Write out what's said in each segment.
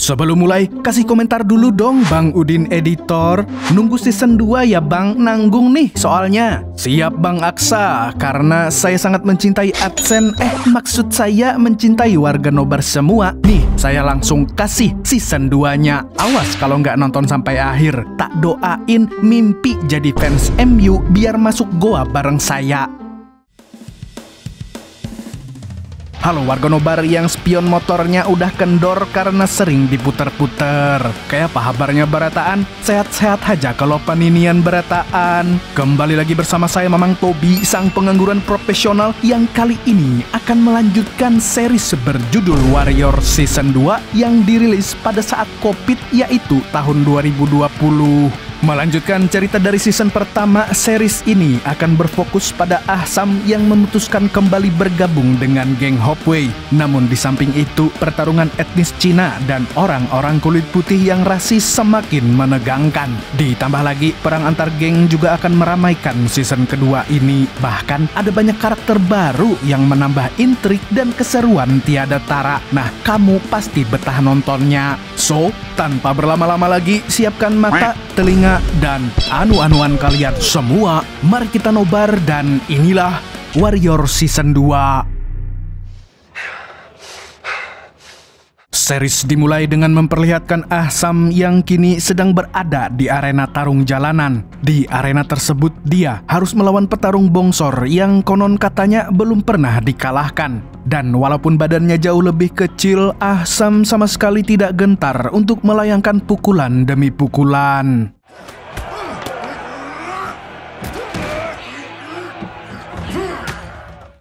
Sebelum mulai, kasih komentar dulu dong Bang Udin Editor. Nunggu season 2 ya Bang, nanggung nih soalnya. Siap Bang Aksa, karena saya sangat mencintai AdSense. Maksud saya mencintai warga nobar semua. Nih, saya langsung kasih season 2-nya. Awas kalau nggak nonton sampai akhir. Tak doain mimpi jadi fans MU biar masuk goa bareng saya. Halo warga nobar yang spion motornya udah kendor karena sering diputer-puter. Kayak apa kabarnya berataan? Sehat-sehat aja kalau paninian berataan. Kembali lagi bersama saya Mamang Tobi, sang pengangguran profesional yang kali ini akan melanjutkan series berjudul Warrior Season 2 yang dirilis pada saat Covid, yaitu tahun 2020. Melanjutkan cerita dari season pertama, series ini akan berfokus pada Ahsam yang memutuskan kembali bergabung dengan geng Hopeway. Namun di samping itu, pertarungan etnis Cina dan orang-orang kulit putih yang rasis semakin menegangkan. Ditambah lagi, perang antar geng juga akan meramaikan season kedua ini. Bahkan ada banyak karakter baru yang menambah intrik dan keseruan tiada tara. Nah, kamu pasti betah nontonnya. So, tanpa berlama-lama lagi, siapkan mata, telinga, dan anu-anuan kalian semua. Mari kita nobar dan inilah Warrior Season 2. Series dimulai dengan memperlihatkan Ahsam yang kini sedang berada di arena tarung jalanan. Di arena tersebut dia harus melawan petarung bongsor yang konon katanya belum pernah dikalahkan. Dan walaupun badannya jauh lebih kecil, Ahsam sama sekali tidak gentar untuk melayangkan pukulan demi pukulan.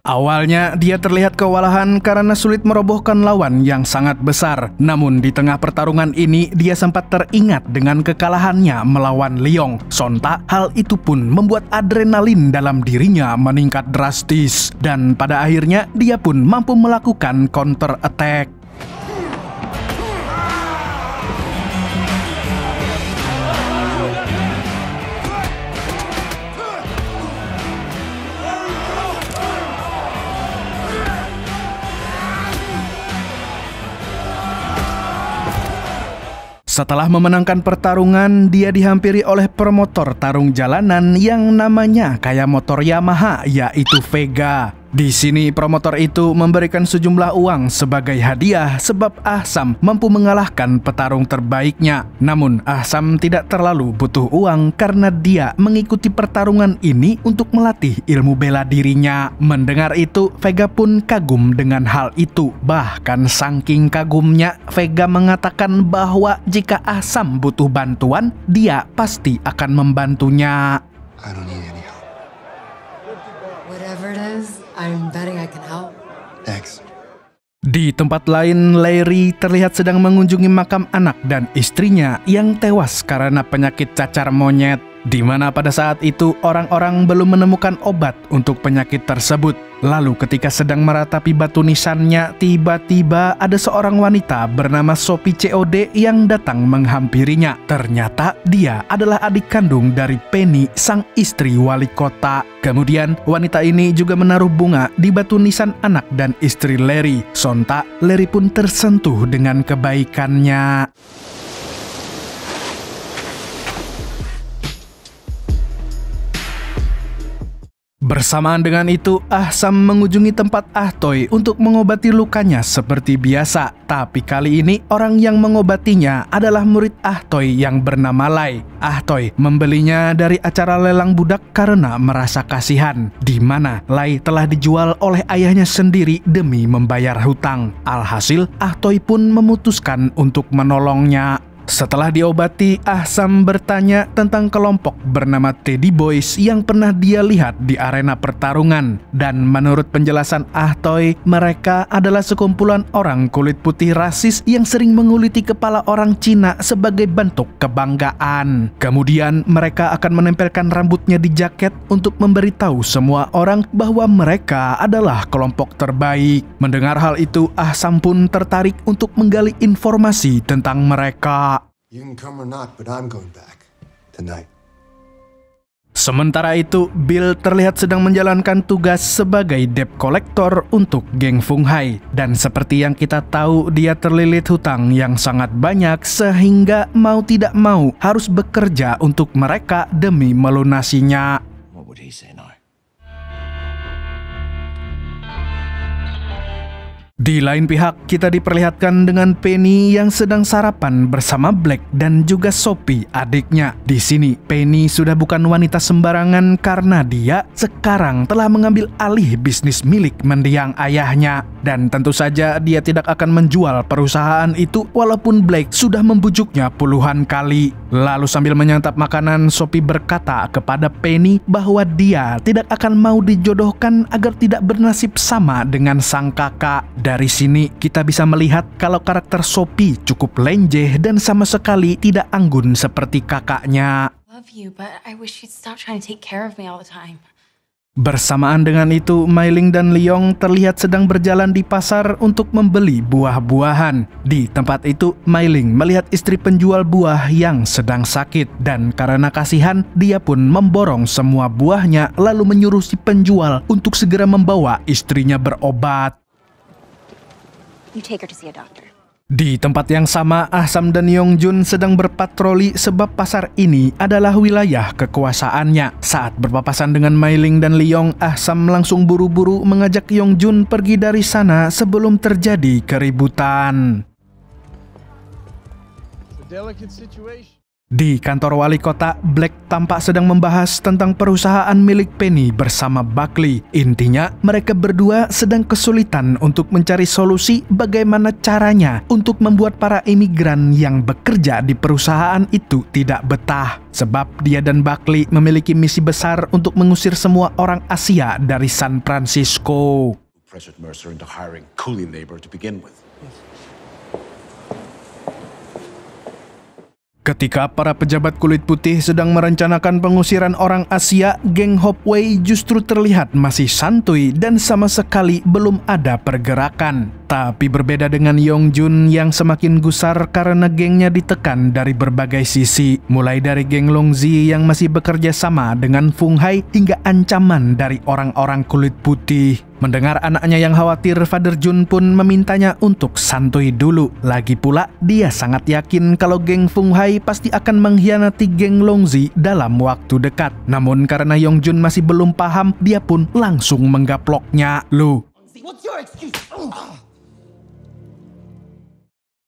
Awalnya dia terlihat kewalahan karena sulit merobohkan lawan yang sangat besar. Namun di tengah pertarungan ini dia sempat teringat dengan kekalahannya melawan Leong. Sontak hal itu pun membuat adrenalin dalam dirinya meningkat drastis. Dan pada akhirnya dia pun mampu melakukan counter attack. Setelah memenangkan pertarungan, dia dihampiri oleh promotor tarung jalanan yang namanya kayak motor Yamaha, yaitu Vega. Di sini promotor itu memberikan sejumlah uang sebagai hadiah sebab Ahsam mampu mengalahkan petarung terbaiknya. Namun Ahsam tidak terlalu butuh uang karena dia mengikuti pertarungan ini untuk melatih ilmu bela dirinya. Mendengar itu, Vega pun kagum dengan hal itu. Bahkan saking kagumnya, Vega mengatakan bahwa jika Ahsam butuh bantuan, dia pasti akan membantunya. I don't need any help. Whatever it is, I'm betting I can help. Thanks. Di tempat lain, Larry terlihat sedang mengunjungi makam anak dan istrinya yang tewas karena penyakit cacar monyet, di mana pada saat itu orang-orang belum menemukan obat untuk penyakit tersebut. Lalu ketika sedang meratapi batu nisannya, tiba-tiba ada seorang wanita bernama Sophie COD yang datang menghampirinya. Ternyata dia adalah adik kandung dari Penny, sang istri wali kota. Kemudian wanita ini juga menaruh bunga di batu nisan anak dan istri Larry. Sontak Larry pun tersentuh dengan kebaikannya. Bersamaan dengan itu, Ahsam mengunjungi tempat Ahtoy untuk mengobati lukanya seperti biasa. Tapi kali ini orang yang mengobatinya adalah murid Ahtoy yang bernama Lai. Ahtoy membelinya dari acara lelang budak karena merasa kasihan, di mana Lai telah dijual oleh ayahnya sendiri demi membayar hutang. Alhasil, Ahtoy pun memutuskan untuk menolongnya. Setelah diobati, Ahsam bertanya tentang kelompok bernama Teddy Boys yang pernah dia lihat di arena pertarungan. Dan menurut penjelasan Ahtoy, mereka adalah sekumpulan orang kulit putih rasis yang sering menguliti kepala orang Cina sebagai bentuk kebanggaan. Kemudian mereka akan menempelkan rambutnya di jaket untuk memberitahu semua orang bahwa mereka adalah kelompok terbaik. Mendengar hal itu, Ahsam pun tertarik untuk menggali informasi tentang mereka. You can come or not, but I'm going back tonight. Sementara itu, Bill terlihat sedang menjalankan tugas sebagai debt collector untuk geng Fung Hai. Dan seperti yang kita tahu, dia terlilit hutang yang sangat banyak sehingga mau tidak mau harus bekerja untuk mereka demi melunasinya. What would he say now? Di lain pihak, kita diperlihatkan dengan Penny yang sedang sarapan bersama Black dan juga Sophie, adiknya. Di sini, Penny sudah bukan wanita sembarangan karena dia sekarang telah mengambil alih bisnis milik mendiang ayahnya. Dan tentu saja dia tidak akan menjual perusahaan itu walaupun Black sudah membujuknya puluhan kali. Lalu sambil menyantap makanan, Sophie berkata kepada Penny bahwa dia tidak akan mau dijodohkan agar tidak bernasib sama dengan sang kakak. Dari sini kita bisa melihat kalau karakter Sophie cukup lenjeh dan sama sekali tidak anggun seperti kakaknya. Love you, but I wish you'd stop trying to take care of me all the time. Bersamaan dengan itu, Mai Ling dan Leong terlihat sedang berjalan di pasar untuk membeli buah-buahan. Di tempat itu, Mai Ling melihat istri penjual buah yang sedang sakit dan karena kasihan, dia pun memborong semua buahnya lalu menyuruh si penjual untuk segera membawa istrinya berobat. You take her to see a doctor. Di tempat yang sama, Ah-sam dan Yong-jun sedang berpatroli sebab pasar ini adalah wilayah kekuasaannya. Saat berpapasan dengan Mai Ling dan Leong, Ah-sam langsung buru-buru mengajak Yong-jun pergi dari sana sebelum terjadi keributan. Di kantor wali kota, Black tampak sedang membahas tentang perusahaan milik Penny bersama Buckley. Intinya, mereka berdua sedang kesulitan untuk mencari solusi bagaimana caranya untuk membuat para imigran yang bekerja di perusahaan itu tidak betah. Sebab dia dan Buckley memiliki misi besar untuk mengusir semua orang Asia dari San Francisco. Pressured Mercer into hiring coolie labor to begin with. Ketika para pejabat kulit putih sedang merencanakan pengusiran orang Asia, geng Hopway justru terlihat masih santuy dan sama sekali belum ada pergerakan. Tapi berbeda dengan Yong-jun yang semakin gusar karena gengnya ditekan dari berbagai sisi, mulai dari geng Longzi yang masih bekerja sama dengan Fung Hai hingga ancaman dari orang-orang kulit putih. Mendengar anaknya yang khawatir, Father Jun pun memintanya untuk santuy dulu. Lagi pula, dia sangat yakin kalau geng Fung Hai pasti akan mengkhianati geng Longzi dalam waktu dekat. Namun karena Yong-jun masih belum paham, dia pun langsung menggaploknya. Lu, What's your excuse?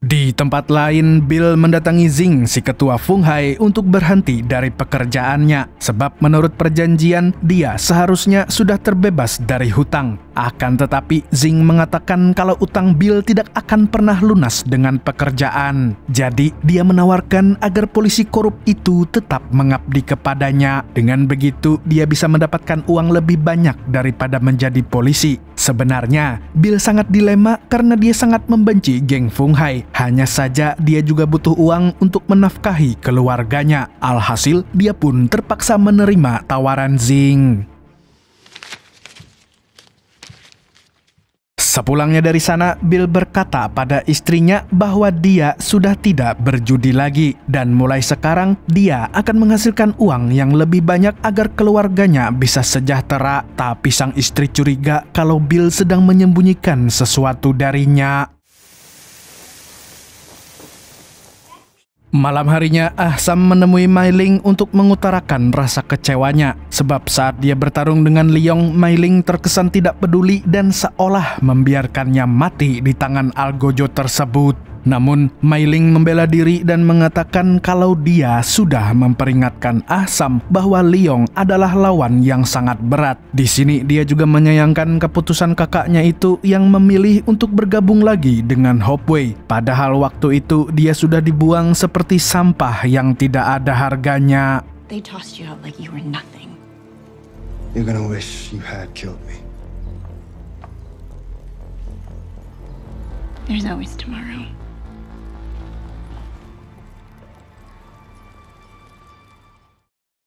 di tempat lain, Bill mendatangi Zing, si ketua Fung Hai, untuk berhenti dari pekerjaannya. Sebab menurut perjanjian, dia seharusnya sudah terbebas dari hutang. Akan tetapi, Zing mengatakan kalau utang Bill tidak akan pernah lunas dengan pekerjaan. Jadi, dia menawarkan agar polisi korup itu tetap mengabdi kepadanya. Dengan begitu, dia bisa mendapatkan uang lebih banyak daripada menjadi polisi. Sebenarnya, Bill sangat dilema karena dia sangat membenci geng Fung Hai. Hanya saja dia juga butuh uang untuk menafkahi keluarganya. Alhasil, dia pun terpaksa menerima tawaran Zing. Sepulangnya dari sana, Bill berkata pada istrinya bahwa dia sudah tidak berjudi lagi dan mulai sekarang dia akan menghasilkan uang yang lebih banyak agar keluarganya bisa sejahtera. Tapi sang istri curiga kalau Bill sedang menyembunyikan sesuatu darinya. Malam harinya, Ah-sam menemui Mai Ling untuk mengutarakan rasa kecewanya. Sebab saat dia bertarung dengan Leong, Mai Ling terkesan tidak peduli dan seolah membiarkannya mati di tangan Algojo tersebut. Namun, Mai Ling membela diri dan mengatakan kalau dia sudah memperingatkan Ah-sam bahwa Leong adalah lawan yang sangat berat. Di sini dia juga menyayangkan keputusan kakaknya itu yang memilih untuk bergabung lagi dengan Hopway. Padahal waktu itu dia sudah dibuang seperti sampah yang tidak ada harganya. They tossed you out like you were nothing. You're gonna wish you had killed me. There's always tomorrow.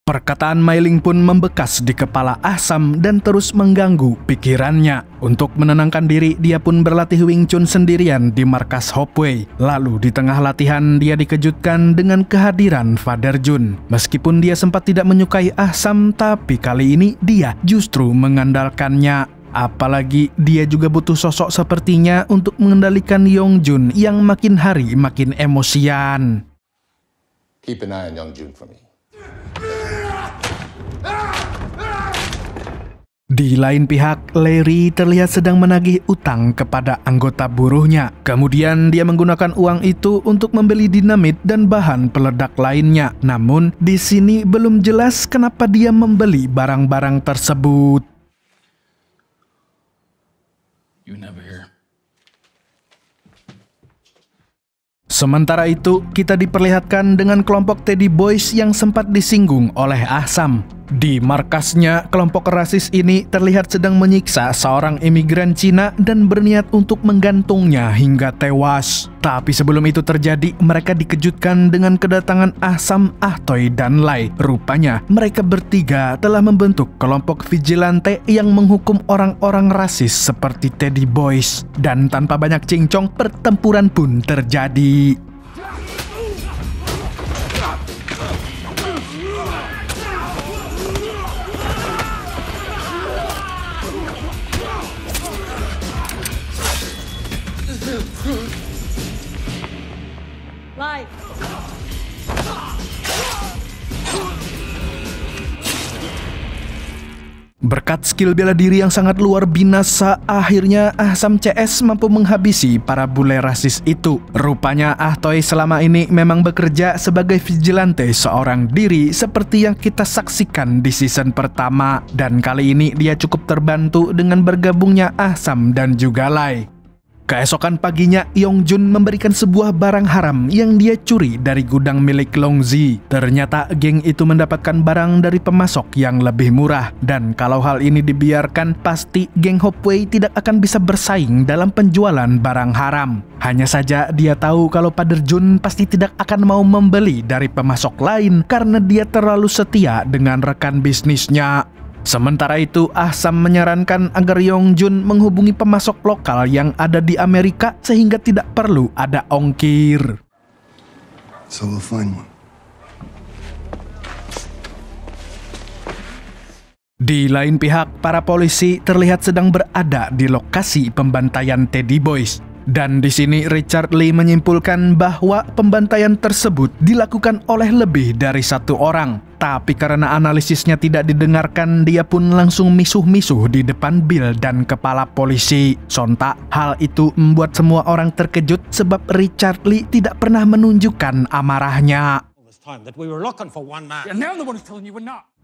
Perkataan Mailing pun membekas di kepala Ahsam dan terus mengganggu pikirannya. Untuk menenangkan diri, dia pun berlatih Wing Chun sendirian di markas Hopeway. Lalu di tengah latihan, dia dikejutkan dengan kehadiran Father Jun. Meskipun dia sempat tidak menyukai Ahsam, tapi kali ini dia justru mengandalkannya. Apalagi dia juga butuh sosok sepertinya untuk mengendalikan Yong Jun yang makin hari makin emosian. Keep an eye on Young Jun for me. Di lain pihak, Larry terlihat sedang menagih utang kepada anggota buruhnya. Kemudian dia menggunakan uang itu untuk membeli dinamit dan bahan peledak lainnya. Namun, di sini belum jelas kenapa dia membeli barang-barang tersebut. You never hear. Sementara itu, kita diperlihatkan dengan kelompok Teddy Boys yang sempat disinggung oleh Ahsam. Di markasnya, kelompok rasis ini terlihat sedang menyiksa seorang imigran Cina dan berniat untuk menggantungnya hingga tewas. Tapi sebelum itu terjadi, mereka dikejutkan dengan kedatangan Ahsam, Ahtoy, dan Lai. Rupanya, mereka bertiga telah membentuk kelompok vigilante yang menghukum orang-orang rasis seperti Teddy Boys. Dan tanpa banyak cincong, pertempuran pun terjadi. Berkat skill bela diri yang sangat luar binasa, akhirnya Ahsam CS mampu menghabisi para bule rasis itu. Rupanya Ahtoy selama ini memang bekerja sebagai vigilante seorang diri seperti yang kita saksikan di season pertama. Dan kali ini dia cukup terbantu dengan bergabungnya Ahsam dan juga Lai. Keesokan paginya, Yong Jun memberikan sebuah barang haram yang dia curi dari gudang milik Long Zi. Ternyata geng itu mendapatkan barang dari pemasok yang lebih murah. Dan kalau hal ini dibiarkan, pasti geng Hopeway tidak akan bisa bersaing dalam penjualan barang haram. Hanya saja dia tahu kalau Father Jun pasti tidak akan mau membeli dari pemasok lain karena dia terlalu setia dengan rekan bisnisnya. Sementara itu, Ahsam menyarankan agar Yong Jun menghubungi pemasok lokal yang ada di Amerika sehingga tidak perlu ada ongkir. So we'll find one. Di lain pihak, para polisi terlihat sedang berada di lokasi pembantaian Teddy Boys. Dan di sini Richard Lee menyimpulkan bahwa pembantaian tersebut dilakukan oleh lebih dari satu orang. Tapi karena analisisnya tidak didengarkan, dia pun langsung misuh-misuh di depan Bill dan kepala polisi. Sontak, hal itu membuat semua orang terkejut sebab Richard Lee tidak pernah menunjukkan amarahnya.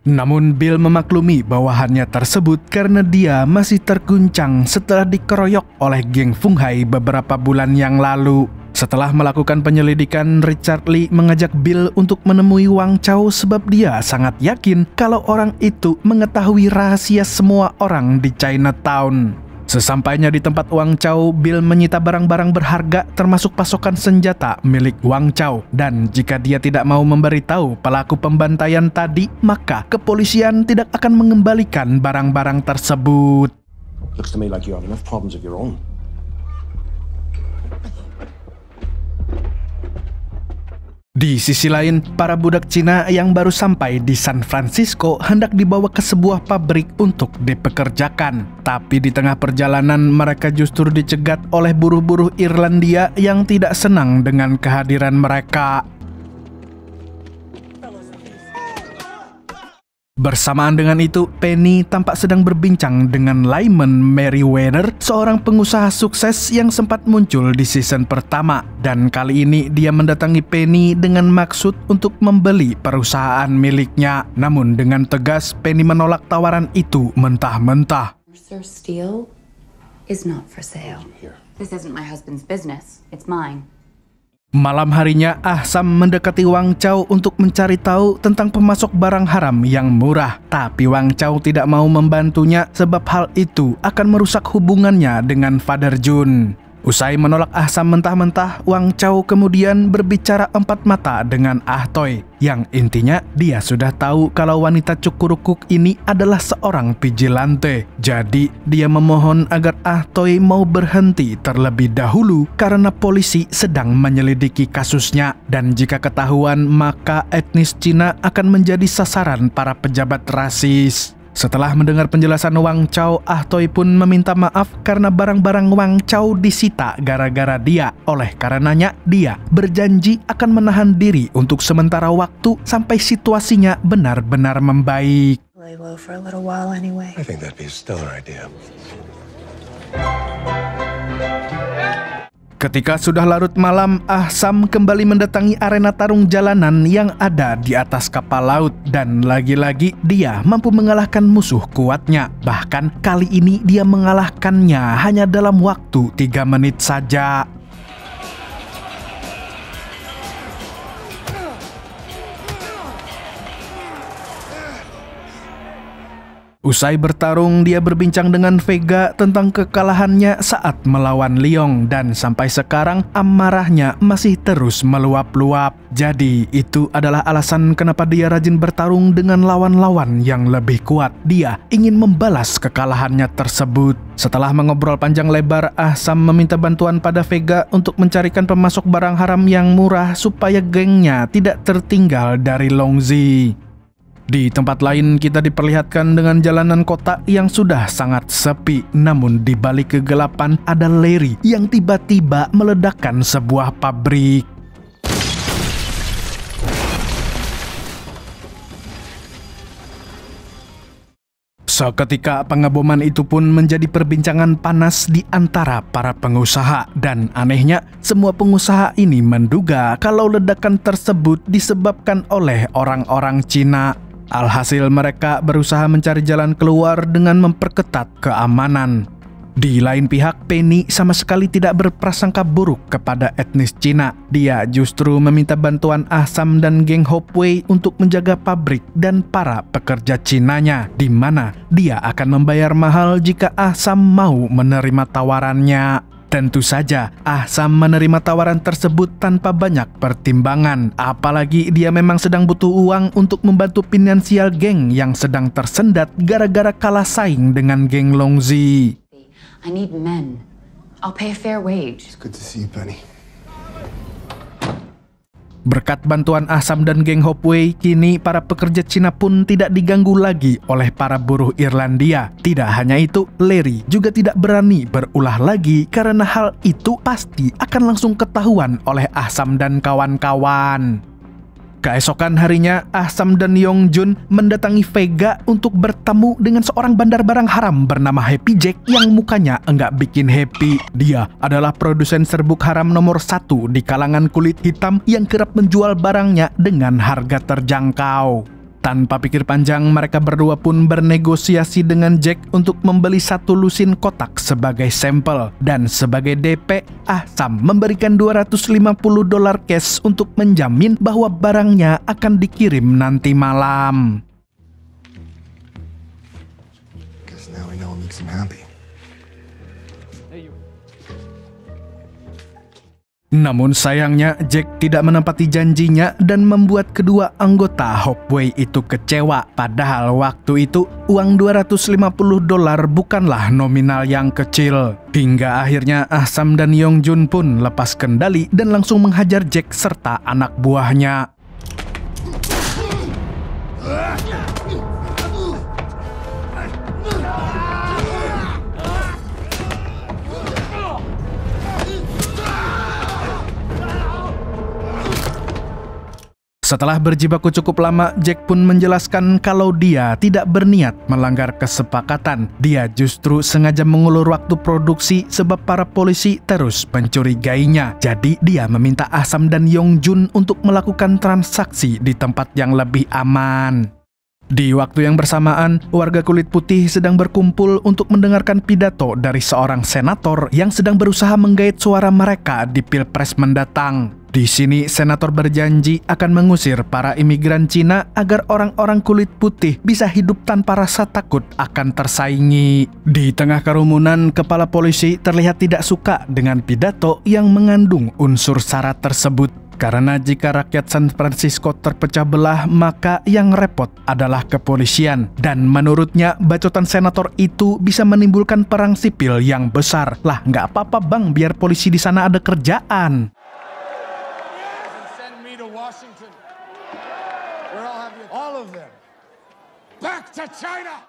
Namun Bill memaklumi bawahannya tersebut karena dia masih terguncang setelah dikeroyok oleh geng Fung Hai beberapa bulan yang lalu. Setelah melakukan penyelidikan, Richard Lee mengajak Bill untuk menemui Wang Chao sebab dia sangat yakin kalau orang itu mengetahui rahasia semua orang di Chinatown. Sesampainya di tempat Wang Chao, Bill menyita barang-barang berharga termasuk pasokan senjata milik Wang Chao. Dan jika dia tidak mau memberitahu pelaku pembantaian tadi, maka kepolisian tidak akan mengembalikan barang-barang tersebut. Looks to me like you have enough problems of your own. Di sisi lain, para budak Cina yang baru sampai di San Francisco hendak dibawa ke sebuah pabrik untuk dipekerjakan. Tapi di tengah perjalanan, mereka justru dicegat oleh buruh-buruh Irlandia yang tidak senang dengan kehadiran mereka. Bersamaan dengan itu, Penny tampak sedang berbincang dengan Lyman Merriweather, seorang pengusaha sukses yang sempat muncul di season pertama. Dan kali ini dia mendatangi Penny dengan maksud untuk membeli perusahaan miliknya. Namun dengan tegas, Penny menolak tawaran itu mentah-mentah. Mercer Steel is not for sale. This isn't my husband's business. It's mine. Malam harinya, Ahsam mendekati Wang Chao untuk mencari tahu tentang pemasok barang haram yang murah. Tapi Wang Chao tidak mau membantunya sebab hal itu akan merusak hubungannya dengan Father Jun. Usai menolak Ah Sam mentah-mentah, Wang Chao kemudian berbicara empat mata dengan Ah Toy, yang intinya dia sudah tahu kalau wanita cukurukuk ini adalah seorang vigilante. Jadi dia memohon agar Ah Toy mau berhenti terlebih dahulu karena polisi sedang menyelidiki kasusnya, dan jika ketahuan maka etnis Cina akan menjadi sasaran para pejabat rasis. Setelah mendengar penjelasan Wang Chao, Ah Toy pun meminta maaf karena barang-barang Wang Chao disita gara-gara dia. Oleh karenanya, dia berjanji akan menahan diri untuk sementara waktu sampai situasinya benar-benar membaik. Lay low for a little while anyway. I think that'd be a stellar idea. Ketika sudah larut malam, Ah Sam kembali mendatangi arena tarung jalanan yang ada di atas kapal laut, dan lagi-lagi dia mampu mengalahkan musuh kuatnya. Bahkan kali ini dia mengalahkannya hanya dalam waktu 3 menit saja. Usai bertarung, dia berbincang dengan Vega tentang kekalahannya saat melawan Leong, dan sampai sekarang amarahnya masih terus meluap-luap. Jadi itu adalah alasan kenapa dia rajin bertarung dengan lawan-lawan yang lebih kuat. Dia ingin membalas kekalahannya tersebut. Setelah mengobrol panjang lebar, Ah Sam meminta bantuan pada Vega untuk mencarikan pemasok barang haram yang murah supaya gengnya tidak tertinggal dari Longzi. Di tempat lain kita diperlihatkan dengan jalanan kota yang sudah sangat sepi, namun di balik kegelapan ada Larry yang tiba-tiba meledakkan sebuah pabrik. Seketika pengeboman itu pun menjadi perbincangan panas di antara para pengusaha, dan anehnya semua pengusaha ini menduga kalau ledakan tersebut disebabkan oleh orang-orang Cina. Alhasil mereka berusaha mencari jalan keluar dengan memperketat keamanan. Di lain pihak, Penny sama sekali tidak berprasangka buruk kepada etnis Cina. Dia justru meminta bantuan Ah Sam dan geng Hopway untuk menjaga pabrik dan para pekerja Cinanya, di mana dia akan membayar mahal jika Ah Sam mau menerima tawarannya. Tentu saja, Ah Sam menerima tawaran tersebut tanpa banyak pertimbangan. Apalagi dia memang sedang butuh uang untuk membantu finansial geng yang sedang tersendat gara-gara kalah saing dengan geng Longzi. I need men. I'll pay a fair wage. It's good to see you, Penny. Berkat bantuan Ah Sam dan geng Hopway, kini para pekerja Cina pun tidak diganggu lagi oleh para buruh Irlandia. Tidak hanya itu, Larry juga tidak berani berulah lagi karena hal itu pasti akan langsung ketahuan oleh Ah Sam dan kawan-kawan. Keesokan harinya, Ah Sam dan Yong Jun mendatangi Vega untuk bertemu dengan seorang bandar barang haram bernama Happy Jack yang mukanya enggak bikin happy. Dia adalah produsen serbuk haram nomor 1 di kalangan kulit hitam yang kerap menjual barangnya dengan harga terjangkau. Tanpa pikir panjang, mereka berdua pun bernegosiasi dengan Jack untuk membeli 1 lusin kotak sebagai sampel. Dan sebagai DP, Ah Sam memberikan $250 cash untuk menjamin bahwa barangnya akan dikirim nanti malam. Guess now we know what makes him happy. Namun sayangnya Jack tidak menepati janjinya dan membuat kedua anggota Hopway itu kecewa. Padahal waktu itu uang $250 bukanlah nominal yang kecil. Hingga akhirnya Ah Sam dan Yong Jun pun lepas kendali dan langsung menghajar Jack serta anak buahnya. Setelah berjibaku cukup lama, Jack pun menjelaskan kalau dia tidak berniat melanggar kesepakatan. Dia justru sengaja mengulur waktu produksi sebab para polisi terus mencurigainya. Jadi dia meminta Ah Sam dan Yong Jun untuk melakukan transaksi di tempat yang lebih aman. Di waktu yang bersamaan, warga kulit putih sedang berkumpul untuk mendengarkan pidato dari seorang senator yang sedang berusaha menggait suara mereka di Pilpres mendatang. Di sini senator berjanji akan mengusir para imigran Cina agar orang-orang kulit putih bisa hidup tanpa rasa takut akan tersaingi. Di tengah kerumunan, kepala polisi terlihat tidak suka dengan pidato yang mengandung unsur sara tersebut. Karena jika rakyat San Francisco terpecah belah, maka yang repot adalah kepolisian. Dan menurutnya, bacotan senator itu bisa menimbulkan perang sipil yang besar. Lah, nggak apa-apa bang, biar polisi di sana ada kerjaan.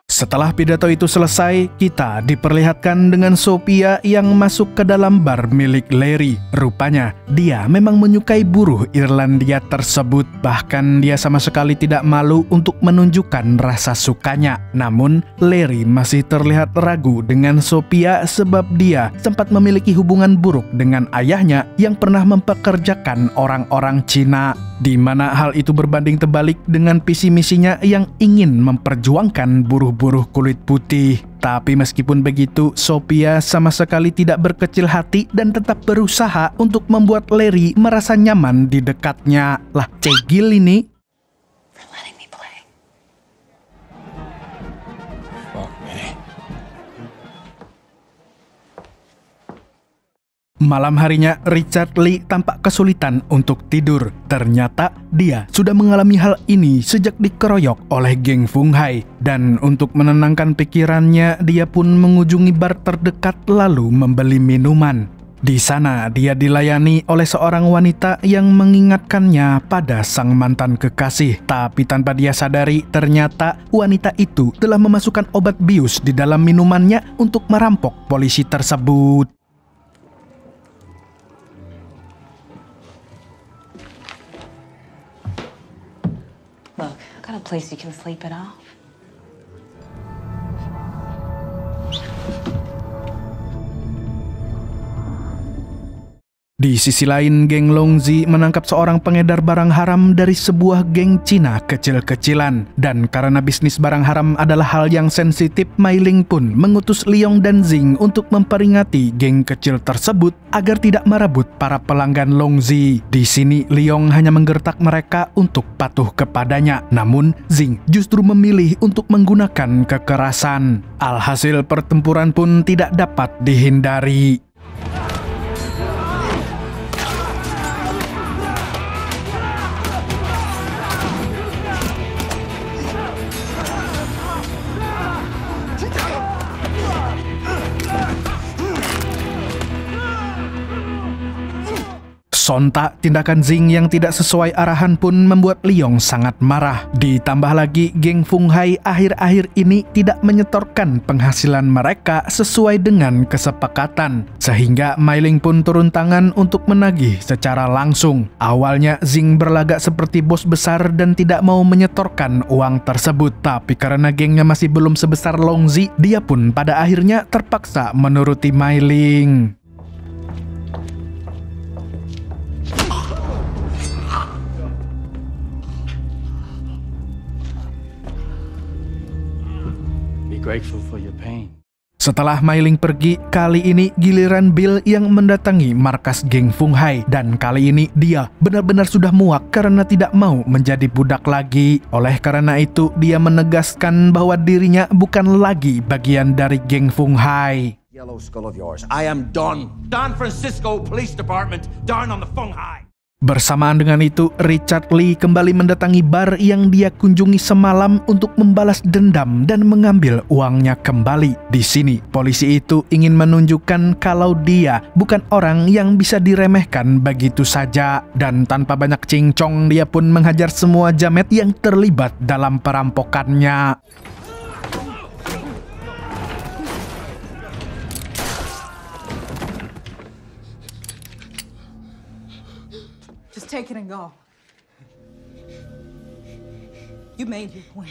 Setelah pidato itu selesai, kita diperlihatkan dengan Sophia yang masuk ke dalam bar milik Larry. Rupanya, dia memang menyukai buruh Irlandia tersebut. Bahkan dia sama sekali tidak malu untuk menunjukkan rasa sukanya. Namun, Larry masih terlihat ragu dengan Sophia sebab dia sempat memiliki hubungan buruk dengan ayahnya yang pernah mempekerjakan orang-orang Cina. Di mana hal itu berbanding terbalik dengan visi misinya yang ingin memperjuangkan buruh-buruh kulit putih. Tapi meskipun begitu, Sophia sama sekali tidak berkecil hati dan tetap berusaha untuk membuat Larry merasa nyaman di dekatnya. Lah, cegil ini. Malam harinya, Richard Lee tampak kesulitan untuk tidur. Ternyata dia sudah mengalami hal ini sejak dikeroyok oleh geng Fung Hai. Dan untuk menenangkan pikirannya, dia pun mengunjungi bar terdekat lalu membeli minuman. Di sana, dia dilayani oleh seorang wanita yang mengingatkannya pada sang mantan kekasih. Tapi tanpa dia sadari, ternyata wanita itu telah memasukkan obat bius di dalam minumannya untuk merampok polisi tersebut. Look, I got a place you can sleep it off. Di sisi lain, geng Longzi menangkap seorang pengedar barang haram dari sebuah geng Cina kecil-kecilan. Dan karena bisnis barang haram adalah hal yang sensitif, Mei Ling pun mengutus Leong dan Zing untuk memperingati geng kecil tersebut agar tidak merebut para pelanggan Longzi. Di sini, Leong hanya menggertak mereka untuk patuh kepadanya. Namun, Zing justru memilih untuk menggunakan kekerasan. Alhasil, pertempuran pun tidak dapat dihindari. Sontak, tindakan Zing yang tidak sesuai arahan pun membuat Leong sangat marah. Ditambah lagi, geng Fung Hai akhir-akhir ini tidak menyetorkan penghasilan mereka sesuai dengan kesepakatan. Sehingga Mei Ling pun turun tangan untuk menagih secara langsung. Awalnya, Zing berlagak seperti bos besar dan tidak mau menyetorkan uang tersebut. Tapi karena gengnya masih belum sebesar Longzi, dia pun pada akhirnya terpaksa menuruti Mei Ling. Grateful for your pain. Setelah Mei Ling pergi, kali ini giliran Bill yang mendatangi markas geng Fung Hai. Dan kali ini dia benar-benar sudah muak karena tidak mau menjadi budak lagi. Oleh karena itu, dia menegaskan bahwa dirinya bukan lagi bagian dari geng Fung Hai. Yellow skull of yours. I am Don Francisco Police Department, down on the Fung Hai. Bersamaan dengan itu, Richard Lee kembali mendatangi bar yang dia kunjungi semalam untuk membalas dendam dan mengambil uangnya kembali. Di sini, polisi itu ingin menunjukkan kalau dia bukan orang yang bisa diremehkan begitu saja. Dan tanpa banyak cincong, dia pun menghajar semua jamet yang terlibat dalam perampokannya. Take it and go. You made your point.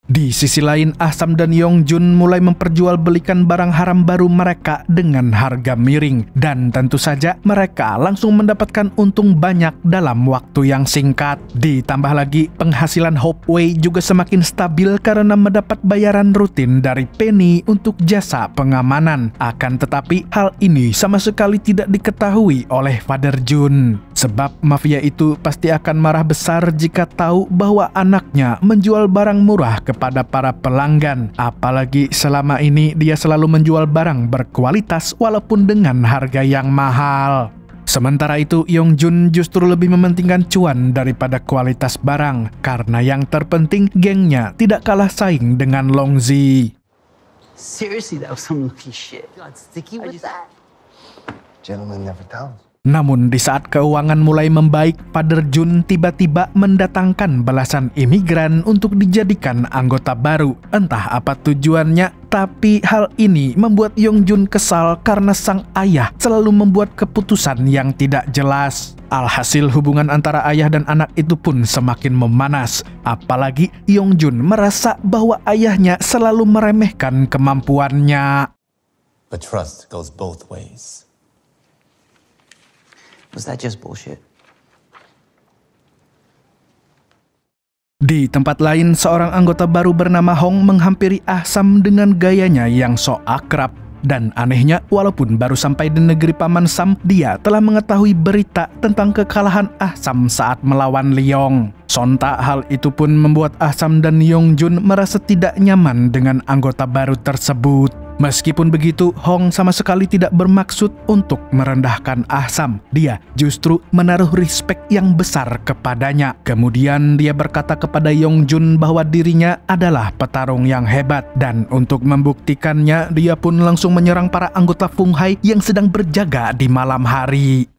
Di Di sisi lain, Ah-sam dan Yong-jun mulai memperjualbelikan barang haram baru mereka dengan harga miring. Dan tentu saja mereka langsung mendapatkan untung banyak dalam waktu yang singkat. Ditambah lagi, penghasilan Hope Wei juga semakin stabil karena mendapat bayaran rutin dari Penny untuk jasa pengamanan. Akan tetapi, hal ini sama sekali tidak diketahui oleh Father Jun. Sebab mafia itu pasti akan marah besar jika tahu bahwa anaknya menjual barang murah kepada para pelanggan. Apalagi selama ini dia selalu menjual barang berkualitas walaupun dengan harga yang mahal. Sementara itu, Yong-jun justru lebih mementingkan cuan daripada kualitas barang. Karena yang terpenting, gengnya tidak kalah saing dengan Longzi. Seriously, that was some lucky shit. Got sticky with that. Gentleman never tells. Namun di saat keuangan mulai membaik, Father Jun tiba-tiba mendatangkan belasan imigran untuk dijadikan anggota baru. Entah apa tujuannya, tapi hal ini membuat Yong-jun kesal karena sang ayah selalu membuat keputusan yang tidak jelas. Alhasil hubungan antara ayah dan anak itu pun semakin memanas. Apalagi Yong-jun merasa bahwa ayahnya selalu meremehkan kemampuannya. But trust goes both ways. Was that just bullshit? Di tempat lain, seorang anggota baru bernama Hong menghampiri Ah-sam dengan gayanya yang sok akrab. Dan anehnya, walaupun baru sampai di negeri Paman Sam, dia telah mengetahui berita tentang kekalahan Ah-sam saat melawan Leong. Sontak hal itu pun membuat Ah-sam dan Yong-jun merasa tidak nyaman dengan anggota baru tersebut. Meskipun begitu, Hong sama sekali tidak bermaksud untuk merendahkan Ah-sam. Dia justru menaruh respek yang besar kepadanya. Kemudian dia berkata kepada Yong-jun bahwa dirinya adalah petarung yang hebat. Dan untuk membuktikannya, dia pun langsung menyerang para anggota Fung Hai yang sedang berjaga di malam hari.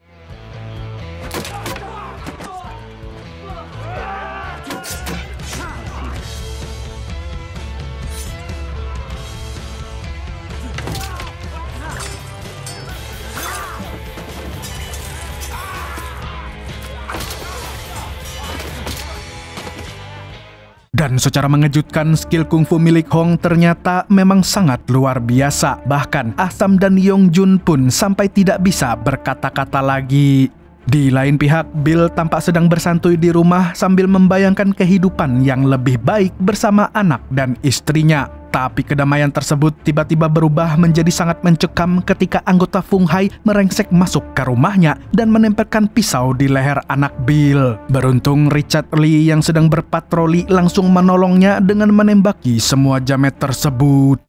Dan secara mengejutkan, skill kungfu milik Hong ternyata memang sangat luar biasa. Bahkan Ah-sam dan Yong-jun pun sampai tidak bisa berkata-kata lagi. Di lain pihak, Bill tampak sedang bersantuy di rumah sambil membayangkan kehidupan yang lebih baik bersama anak dan istrinya. Tapi kedamaian tersebut tiba-tiba berubah menjadi sangat mencekam ketika anggota Fung Hai merengsek masuk ke rumahnya dan menempelkan pisau di leher anak Bill. Beruntung Richard Lee yang sedang berpatroli langsung menolongnya dengan menembaki semua jamet tersebut.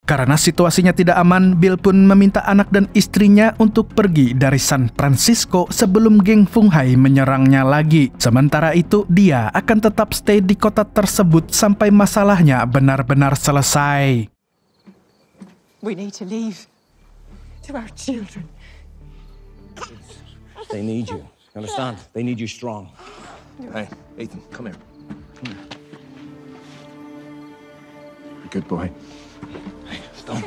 Karena situasinya tidak aman, Bill pun meminta anak dan istrinya untuk pergi dari San Francisco sebelum geng Fung Hai menyerangnya lagi. Sementara itu, dia akan tetap stay di kota tersebut sampai masalahnya benar-benar selesai. We need to leave. To our children. They need you. Understand? They need you strong. Hey, Ethan, come here. You're a good boy. Hey, stop.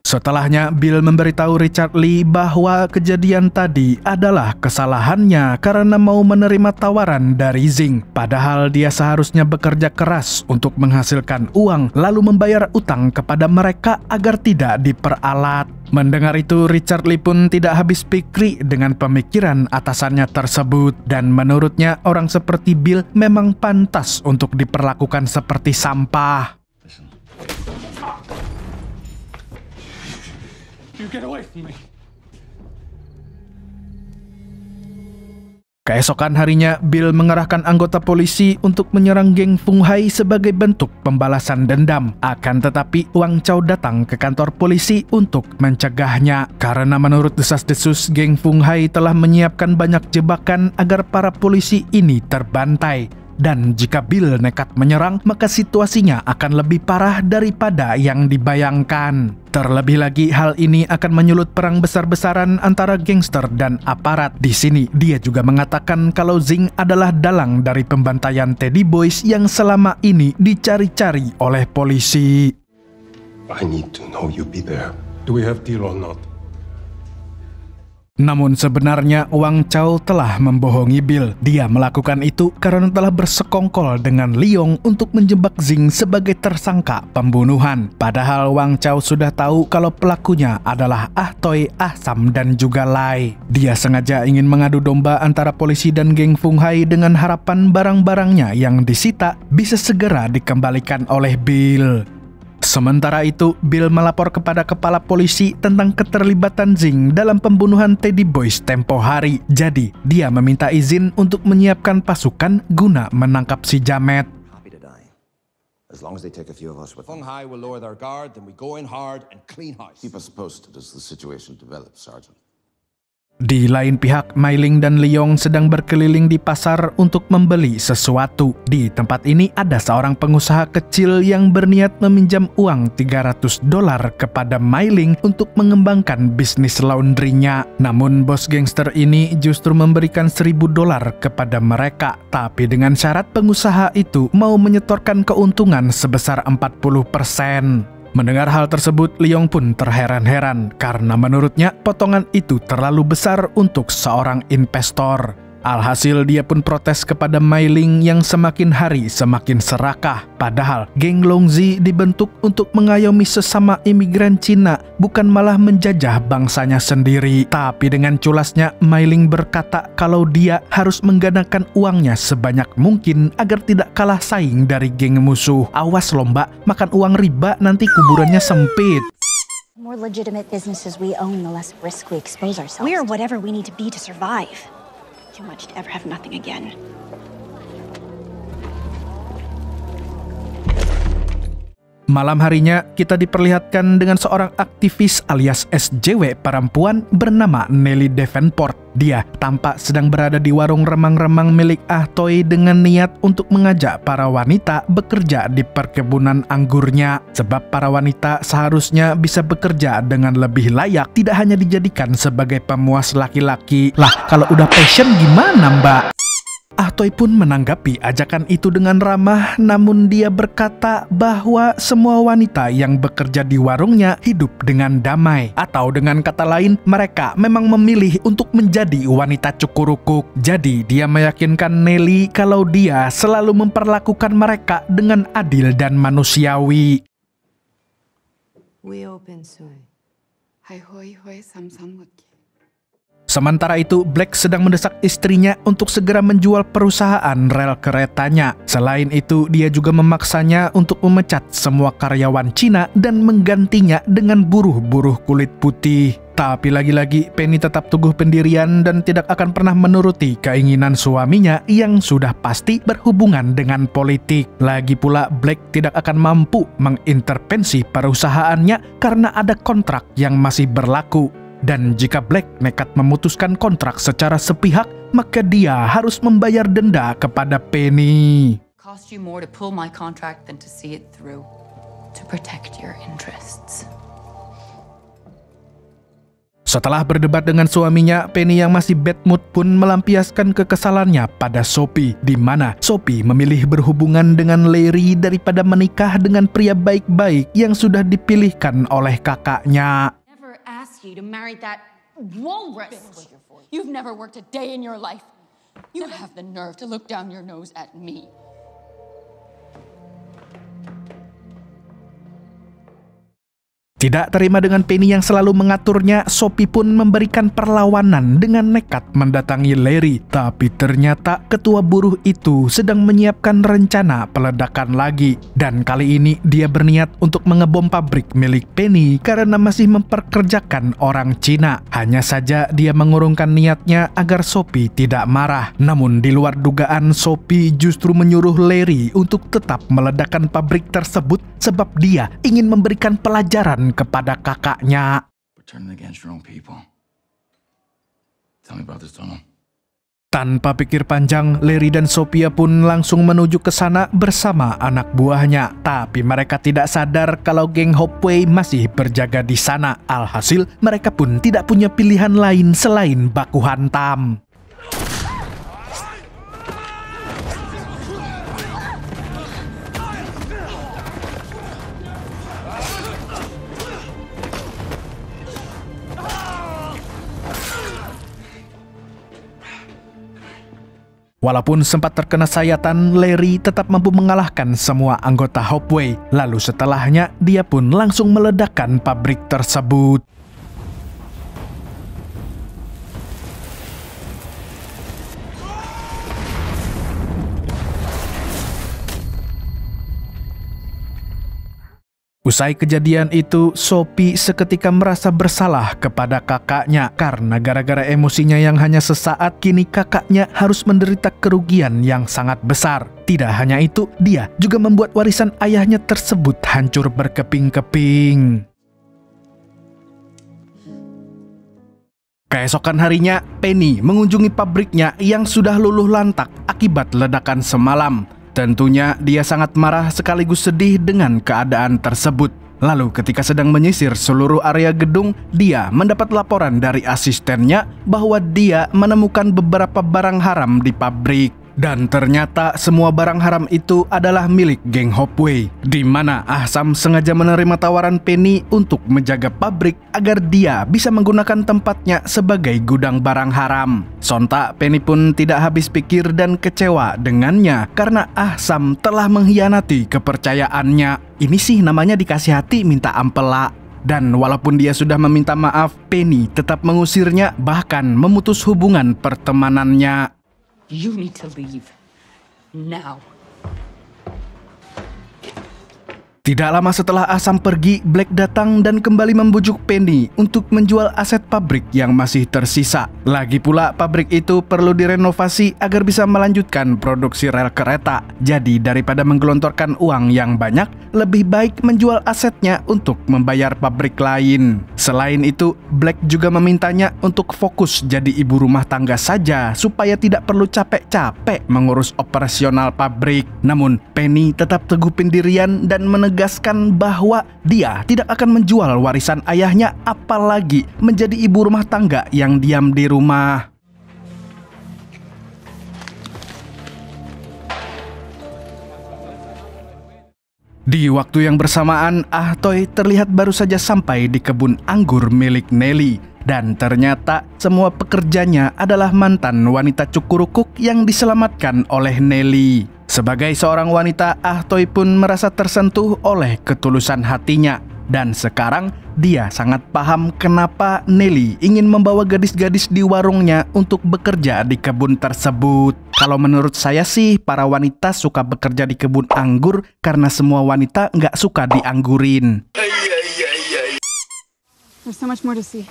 Setelahnya, Bill memberitahu Richard Lee bahwa kejadian tadi adalah kesalahannya karena mau menerima tawaran dari Zing. Padahal dia seharusnya bekerja keras untuk menghasilkan uang, lalu membayar utang kepada mereka agar tidak diperalat. Mendengar itu, Richard Lee pun tidak habis pikir dengan pemikiran atasannya tersebut. Dan menurutnya, orang seperti Bill memang pantas untuk diperlakukan seperti sampah. You get away from me. Keesokan harinya, Bill mengerahkan anggota polisi untuk menyerang geng Fung Hai sebagai bentuk pembalasan dendam. Akan tetapi, Wang Chao datang ke kantor polisi untuk mencegahnya. Karena menurut desas-desus, geng Fung Hai telah menyiapkan banyak jebakan agar para polisi ini terbantai. Dan jika Bill nekat menyerang, maka situasinya akan lebih parah daripada yang dibayangkan. Terlebih lagi, hal ini akan menyulut perang besar-besaran antara gangster dan aparat. Di sini, dia juga mengatakan kalau Zing adalah dalang dari pembantaian Teddy Boys yang selama ini dicari-cari oleh polisi. I need to know you be there. Do we have deal or not? Namun sebenarnya Wang Chao telah membohongi Bill. Dia melakukan itu karena telah bersekongkol dengan Leong untuk menjebak Zing sebagai tersangka pembunuhan. Padahal Wang Chao sudah tahu kalau pelakunya adalah Ah Toi, Ah Sam, dan juga Lai. Dia sengaja ingin mengadu domba antara polisi dan geng Fung Hai dengan harapan barang-barangnya yang disita bisa segera dikembalikan oleh Bill. Sementara itu, Bill melapor kepada kepala polisi tentang keterlibatan Zing dalam pembunuhan Teddy Boys tempo hari. Jadi, dia meminta izin untuk menyiapkan pasukan guna menangkap si Jamet. Happy to die. As long as they take a few of us with them. Fung Hai will lower their guard, then we go in hard and clean house. Keep us posted as the situation develops, Sergeant. Di lain pihak, Mei Ling dan Leong sedang berkeliling di pasar untuk membeli sesuatu. Di tempat ini ada seorang pengusaha kecil yang berniat meminjam uang $300 kepada Mei Ling untuk mengembangkan bisnis laundrynya. Namun bos gangster ini justru memberikan $1.000 kepada mereka, tapi dengan syarat pengusaha itu mau menyetorkan keuntungan sebesar 40%. Mendengar hal tersebut, Leong pun terheran-heran karena menurutnya potongan itu terlalu besar untuk seorang investor. Alhasil dia pun protes kepada Mei Ling yang semakin hari semakin serakah. Padahal geng Longzi dibentuk untuk mengayomi sesama imigran Cina, bukan malah menjajah bangsanya sendiri. Tapi dengan culasnya, Mei Ling berkata kalau dia harus menggandakan uangnya sebanyak mungkin agar tidak kalah saing dari geng musuh. Awas lomba, makan uang riba nanti kuburannya sempit. The more legitimate businesses we own, the less risk we expose ourselves. We are whatever we need to be to survive. Too much to ever have nothing again. Malam harinya, kita diperlihatkan dengan seorang aktivis alias SJW perempuan bernama Nelly Davenport. Dia tampak sedang berada di warung remang-remang milik Ah Toi dengan niat untuk mengajak para wanita bekerja di perkebunan anggurnya. Sebab para wanita seharusnya bisa bekerja dengan lebih layak, tidak hanya dijadikan sebagai pemuas laki-laki. Lah, kalau udah passion gimana, Mbak? Ah Toi pun menanggapi ajakan itu dengan ramah, namun dia berkata bahwa semua wanita yang bekerja di warungnya hidup dengan damai. Atau dengan kata lain, mereka memang memilih untuk menjadi wanita cukurukuk. Jadi dia meyakinkan Nelly kalau dia selalu memperlakukan mereka dengan adil dan manusiawi. Sementara itu, Black sedang mendesak istrinya untuk segera menjual perusahaan rel keretanya. Selain itu, dia juga memaksanya untuk memecat semua karyawan Cina dan menggantinya dengan buruh-buruh kulit putih. Tapi lagi-lagi, Penny tetap teguh pendirian dan tidak akan pernah menuruti keinginan suaminya yang sudah pasti berhubungan dengan politik. Lagi pula, Black tidak akan mampu mengintervensi perusahaannya karena ada kontrak yang masih berlaku. Dan jika Black nekat memutuskan kontrak secara sepihak, maka dia harus membayar denda kepada Penny. Cost you more to pull my contract than to see it through, to protect your interests. Setelah berdebat dengan suaminya, Penny yang masih bad mood pun melampiaskan kekesalannya pada Sophie, di mana Sophie memilih berhubungan dengan Larry daripada menikah dengan pria baik-baik yang sudah dipilihkan oleh kakaknya. You to marry that walrus. You've never worked a day in your life. You have the nerve to look down your nose at me. Tidak terima dengan Penny yang selalu mengaturnya, Sophie pun memberikan perlawanan dengan nekat mendatangi Larry. Tapi ternyata ketua buruh itu sedang menyiapkan rencana peledakan lagi. Dan kali ini dia berniat untuk mengebom pabrik milik Penny karena masih memperkerjakan orang Cina. Hanya saja dia mengurungkan niatnya agar Sophie tidak marah. Namun di luar dugaan, Sophie justru menyuruh Larry untuk tetap meledakkan pabrik tersebut sebab dia ingin memberikan pelajaran kepada kakaknya. Tanpa pikir panjang, Larry dan Sophia pun langsung menuju ke sana bersama anak buahnya. Tapi mereka tidak sadar kalau geng Hopeway masih berjaga di sana. Alhasil, mereka pun tidak punya pilihan lain selain baku hantam. Walaupun sempat terkena sayatan, Larry tetap mampu mengalahkan semua anggota Hopeway. Lalu setelahnya, dia pun langsung meledakkan pabrik tersebut. Usai kejadian itu, Sophie seketika merasa bersalah kepada kakaknya karena gara-gara emosinya yang hanya sesaat, kini kakaknya harus menderita kerugian yang sangat besar. Tidak hanya itu, dia juga membuat warisan ayahnya tersebut hancur berkeping-keping. Keesokan harinya, Penny mengunjungi pabriknya yang sudah luluh lantak akibat ledakan semalam. Tentunya dia sangat marah sekaligus sedih dengan keadaan tersebut. Lalu ketika sedang menyisir seluruh area gedung, dia mendapat laporan dari asistennya bahwa dia menemukan beberapa barang haram di pabrik. Dan ternyata semua barang haram itu adalah milik geng Hopeway, di mana Ahsam sengaja menerima tawaran Penny untuk menjaga pabrik agar dia bisa menggunakan tempatnya sebagai gudang barang haram. Sontak Penny pun tidak habis pikir dan kecewa dengannya karena Ahsam telah mengkhianati kepercayaannya. Ini sih namanya dikasih hati minta ampela. Dan walaupun dia sudah meminta maaf, Penny tetap mengusirnya, bahkan memutus hubungan pertemanannya. You need to leave. Now. Tidak lama setelah Ahsam pergi, Black datang dan kembali membujuk Penny untuk menjual aset pabrik yang masih tersisa. Lagi pula, pabrik itu perlu direnovasi agar bisa melanjutkan produksi rel kereta. Jadi daripada menggelontorkan uang yang banyak, lebih baik menjual asetnya untuk membayar pabrik lain. Selain itu, Black juga memintanya untuk fokus jadi ibu rumah tangga saja supaya tidak perlu capek-capek mengurus operasional pabrik. Namun, Penny tetap teguh pendirian dan menegaskan bahwa dia tidak akan menjual warisan ayahnya, apalagi menjadi ibu rumah tangga yang diam di rumah. Di waktu yang bersamaan, Ahtoy terlihat baru saja sampai di kebun anggur milik Nelly. Dan ternyata semua pekerjanya adalah mantan wanita cukurukuk yang diselamatkan oleh Nelly. Sebagai seorang wanita, Ahtoy pun merasa tersentuh oleh ketulusan hatinya. Dan sekarang dia sangat paham kenapa Nelly ingin membawa gadis-gadis di warungnya untuk bekerja di kebun tersebut. Kalau menurut saya sih, para wanita suka bekerja di kebun anggur karena semua wanita nggak suka dianggurin. There's so much more to see.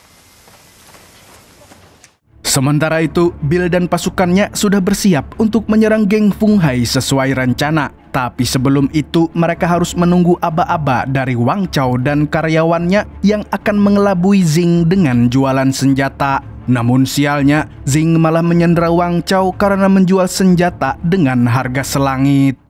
Sementara itu, Bill dan pasukannya sudah bersiap untuk menyerang geng Fung Hai sesuai rencana. Tapi sebelum itu, mereka harus menunggu aba-aba dari Wang Chao dan karyawannya yang akan mengelabui Zing dengan jualan senjata. Namun sialnya, Zing malah menyandera Wang Chao karena menjual senjata dengan harga selangit.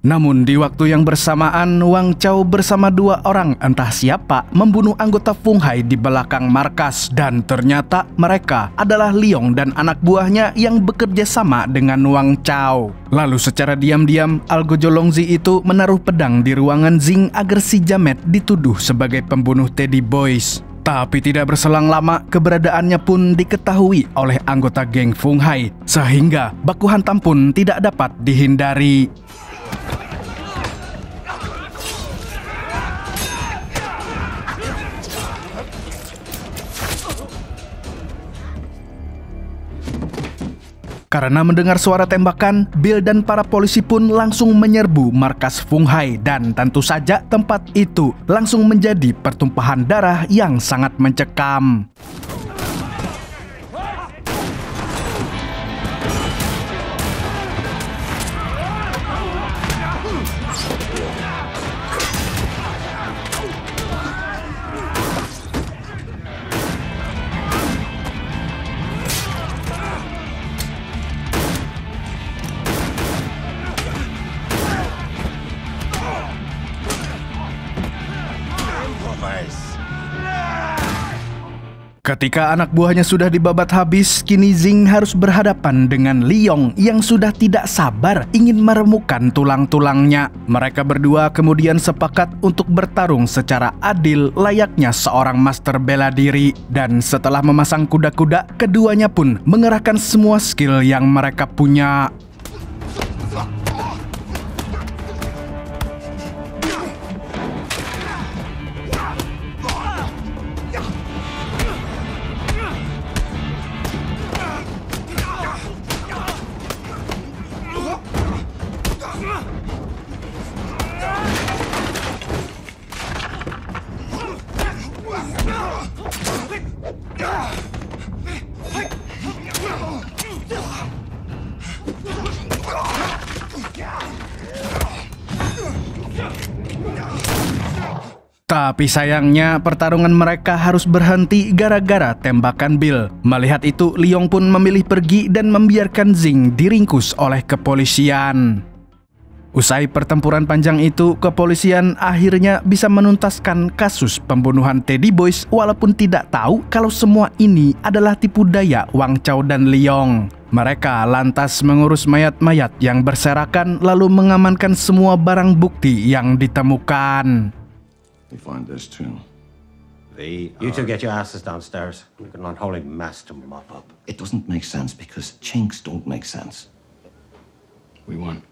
Namun di waktu yang bersamaan, Wang Chao bersama dua orang entah siapa membunuh anggota Fung Hai di belakang markas. Dan ternyata mereka adalah Liong dan anak buahnya yang bekerja sama dengan Wang Chao. Lalu secara diam-diam, Algojo Longzi itu menaruh pedang di ruangan Zing agar si Jamet dituduh sebagai pembunuh Teddy Boys. Tapi tidak berselang lama, keberadaannya pun diketahui oleh anggota geng Fung Hai, sehingga baku hantam pun tidak dapat dihindari. Karena mendengar suara tembakan, Bill dan para polisi pun langsung menyerbu markas Fung Hai dan tentu saja tempat itu langsung menjadi pertumpahan darah yang sangat mencekam. Ketika anak buahnya sudah dibabat habis, kini Zing harus berhadapan dengan Leong yang sudah tidak sabar ingin meremukkan tulang-tulangnya. Mereka berdua kemudian sepakat untuk bertarung secara adil layaknya seorang master bela diri. Dan setelah memasang kuda-kuda, keduanya pun mengerahkan semua skill yang mereka punya. Tapi sayangnya pertarungan mereka harus berhenti gara-gara tembakan Bill. Melihat itu, Leong pun memilih pergi dan membiarkan Zing diringkus oleh kepolisian. Usai pertempuran panjang itu, kepolisian akhirnya bisa menuntaskan kasus pembunuhan Teddy Boys walaupun tidak tahu kalau semua ini adalah tipu daya Wang Chao dan Leong. Mereka lantas mengurus mayat-mayat yang berserakan lalu mengamankan semua barang bukti yang ditemukan. We find this too. You two get your asses downstairs. We've got an unholy mess to mop up. It doesn't make sense because chinks don't make sense. We won.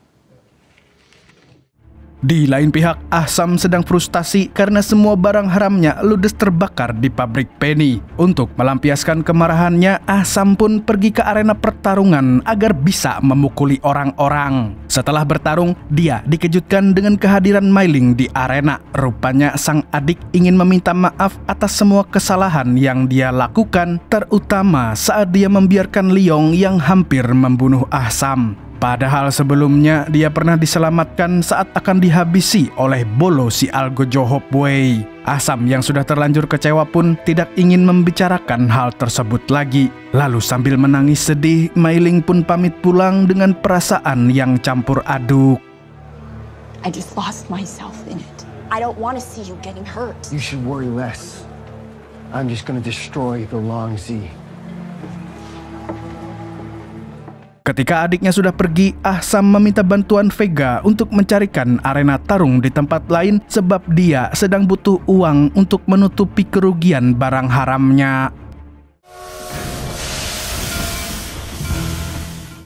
Di lain pihak, Ahsam sedang frustasi karena semua barang haramnya ludes terbakar di pabrik Penny. Untuk melampiaskan kemarahannya, Ahsam pun pergi ke arena pertarungan agar bisa memukuli orang-orang. Setelah bertarung, dia dikejutkan dengan kehadiran Mai Ling di arena. Rupanya sang adik ingin meminta maaf atas semua kesalahan yang dia lakukan, terutama saat dia membiarkan Leong yang hampir membunuh Ahsam. Padahal sebelumnya dia pernah diselamatkan saat akan dihabisi oleh bolo si Algo Johop Wei. Ahsam yang sudah terlanjur kecewa pun tidak ingin membicarakan hal tersebut lagi. Lalu sambil menangis sedih, Mai Ling pun pamit pulang dengan perasaan yang campur aduk. I just lost myself in it. I don't want to see you getting hurt. You should worry less. I'm just gonna destroy the Long Z. Ketika adiknya sudah pergi, Ahsam meminta bantuan Vega untuk mencarikan arena tarung di tempat lain sebab dia sedang butuh uang untuk menutupi kerugian barang haramnya.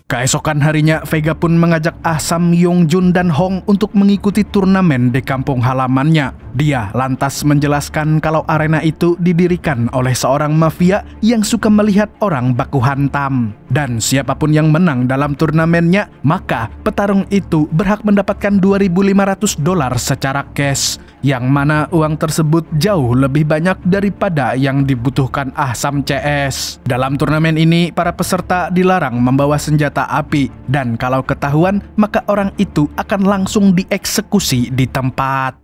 Keesokan harinya, Vega pun mengajak Ahsam, Yongjun, dan Hong untuk mengikuti turnamen di kampung halamannya. Dia lantas menjelaskan kalau arena itu didirikan oleh seorang mafia yang suka melihat orang baku hantam. Dan siapapun yang menang dalam turnamennya, maka petarung itu berhak mendapatkan $2.500 secara cash. Yang mana uang tersebut jauh lebih banyak daripada yang dibutuhkan Ahsam CS. Dalam turnamen ini, para peserta dilarang membawa senjata api. Dan kalau ketahuan, maka orang itu akan langsung dieksekusi di tempat.